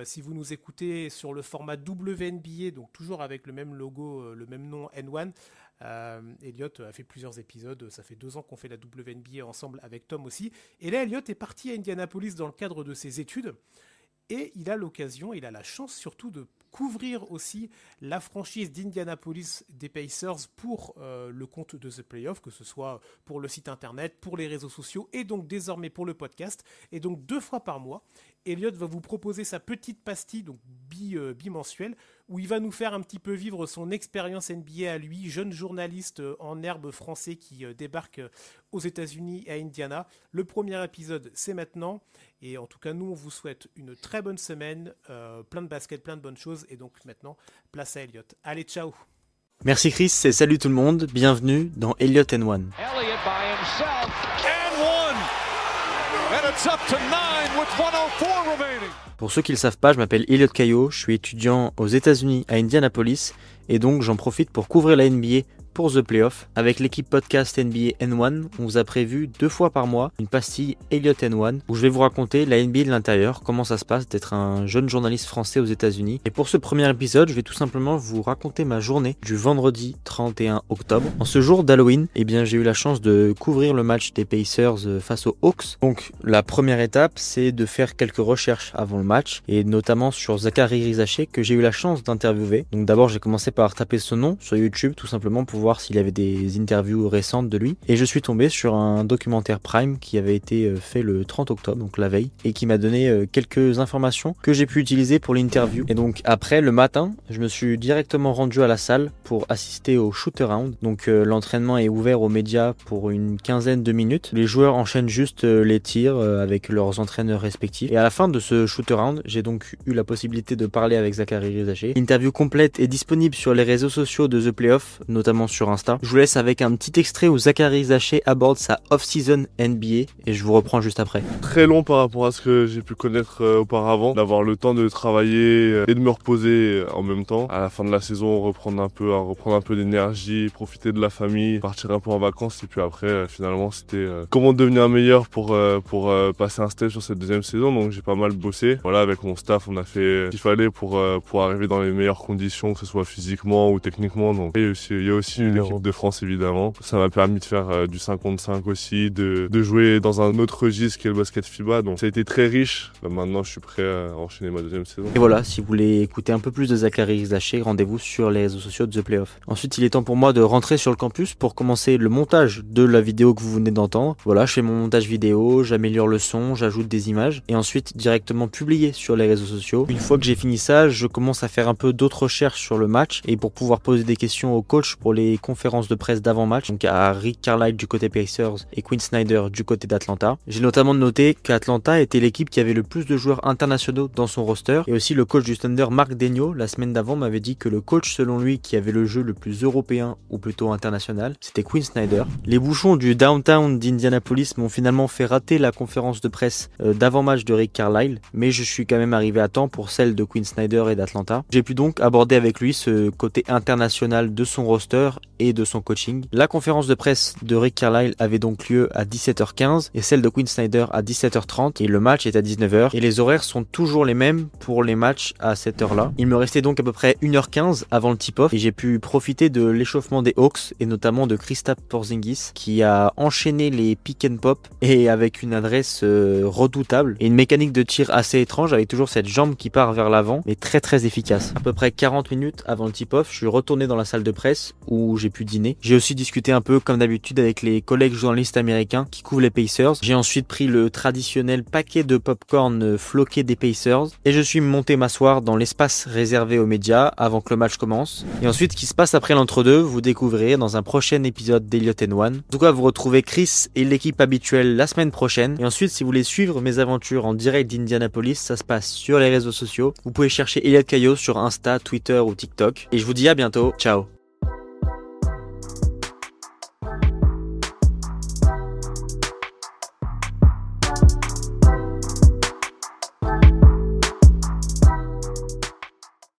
si vous nous écoutez sur le format WNBA, donc toujours avec le même logo, le même nom N1. Elliot a fait plusieurs épisodes, ça fait 2 ans qu'on fait la WNBA ensemble avec Tom aussi. Et là, Elliot est parti à Indianapolis dans le cadre de ses études. Et il a l'occasion, il a la chance surtout de couvrir aussi la franchise d'Indianapolis des Pacers pour le compte de The Playoff, que ce soit pour le site internet, pour les réseaux sociaux et donc désormais pour le podcast. Et donc 2 fois par mois, Elliot va vous proposer sa petite pastille, donc bimensuelle, où il va nous faire un petit peu vivre son expérience NBA à lui, jeune journaliste en herbe français qui débarque aux États-Unis à Indiana. Le premier épisode, c'est maintenant. Et en tout cas, nous, on vous souhaite une très bonne semaine, plein de basket, plein de bonnes choses. Et donc maintenant, place à Elliot. Allez, ciao.
Merci Chris et salut tout le monde. Bienvenue dans Elliot N1.
Elliott by himself and one. And it's up to 9 with 104 remaining.
Pour ceux qui ne le savent pas, je m'appelle Elliot Caillot, je suis étudiant aux États-Unis à Indianapolis et donc j'en profite pour couvrir la NBA pour The Playoff. Avec l'équipe podcast NBA N1, on vous a prévu 2 fois par mois une pastille Elliot N1 où je vais vous raconter la NBA de l'intérieur, comment ça se passe d'être un jeune journaliste français aux États-Unis. Et pour ce premier épisode, je vais tout simplement vous raconter ma journée du vendredi 31 octobre. En ce jour d'Halloween, j'ai eu la chance de couvrir le match des Pacers face aux Hawks. Donc la première étape, c'est de faire quelques recherches avant le match et notamment sur Zachary Rizaché que j'ai eu la chance d'interviewer. Donc d'abord, j'ai commencé par taper son nom sur YouTube tout simplement pour voir s'il y avait des interviews récentes de lui et je suis tombé sur un documentaire Prime qui avait été fait le 30 octobre, donc la veille, et qui m'a donné quelques informations que j'ai pu utiliser pour l'interview. Et donc après, le matin, je me suis directement rendu à la salle pour assister au shoot-around. Donc l'entraînement est ouvert aux médias pour une quinzaine de minutes. Les joueurs enchaînent juste les tirs avec leurs entraîneurs respectifs. Et à la fin de ce shoot-around, j'ai donc eu la possibilité de parler avec Zachary Rizaché. L'interview complète est disponible sur les réseaux sociaux de The Playoff, notamment sur Insta. Je vous laisse avec un petit extrait où Zachary Rizaché aborde sa off-season NBA et je vous reprends juste après.
Très long par rapport à ce que j'ai pu connaître auparavant, d'avoir le temps de travailler et de me reposer en même temps. À la fin de la saison, reprendre un peu d'énergie, profiter de la famille, partir un peu en vacances et puis après finalement c'était comment devenir meilleur pour passer un step sur cette deuxième saison. Donc j'ai pas mal bossé. Voilà, avec mon staff, on a fait ce qu'il fallait pour arriver dans les meilleures conditions, que ce soit physiquement ou techniquement. Donc il y a aussi une équipe de France évidemment. Ça m'a permis de faire du 5 contre 5 aussi, de jouer dans un autre registre qui est le basket FIBA. Donc ça a été très riche. Là, maintenant je suis prêt à enchaîner ma deuxième saison.
Et voilà, si vous voulez écouter un peu plus de Zachary Rizaché, rendez-vous sur les réseaux sociaux de The Playoff. Ensuite, il est temps pour moi de rentrer sur le campus pour commencer le montage de la vidéo que vous venez d'entendre. Voilà, je fais mon montage vidéo, j'améliore le son, j'ajoute des images et ensuite directement publier sur les réseaux sociaux. Une fois que j'ai fini ça, je commence à faire un peu d'autres recherches sur le match et pour pouvoir poser des questions au coach pour les conférences de presse d'avant-match, donc à Rick Carlisle du côté Pacers et Quinn Snyder du côté d'Atlanta. J'ai notamment noté qu'Atlanta était l'équipe qui avait le plus de joueurs internationaux dans son roster et aussi le coach du Thunder, Mark Daigneault, la semaine d'avant m'avait dit que le coach selon lui qui avait le jeu le plus européen ou plutôt international, c'était Quinn Snyder. Les bouchons du downtown d'Indianapolis m'ont finalement fait rater la conférence de presse d'avant-match de Rick Carlisle, mais je suis quand même arrivé à temps pour celle de Quinn Snyder et d'Atlanta. J'ai pu donc aborder avec lui ce côté international de son roster et de son coaching. La conférence de presse de Rick Carlisle avait donc lieu à 17h15 et celle de Quinn Snyder à 17h30 et le match est à 19h et les horaires sont toujours les mêmes pour les matchs à cette heure-là. Il me restait donc à peu près 1h15 avant le tip-off et j'ai pu profiter de l'échauffement des Hawks et notamment de Kristaps Porzingis qui a enchaîné les pick and pop et avec une adresse redoutable et une mécanique de tir assez étrange avec toujours cette jambe qui part vers l'avant mais très très efficace. À peu près 40 minutes avant le tip-off, je suis retourné dans la salle de presse où j'ai pu dîner. J'ai aussi discuté un peu comme d'habitude avec les collègues journalistes américains qui couvrent les Pacers. J'ai ensuite pris le traditionnel paquet de popcorn floqué des Pacers et je suis monté m'asseoir dans l'espace réservé aux médias avant que le match commence. Et ensuite, ce qui se passe après l'entre-deux, vous découvrirez dans un prochain épisode d'Elliot N1. En tout cas, vous retrouvez Chris et l'équipe habituelle la semaine prochaine. Et ensuite, si vous voulez suivre mes aventures en direct d'Indianapolis, ça se passe sur les réseaux sociaux. Vous pouvez chercher Elliot Caillot sur Insta, Twitter ou TikTok. Et je vous dis à bientôt. Ciao.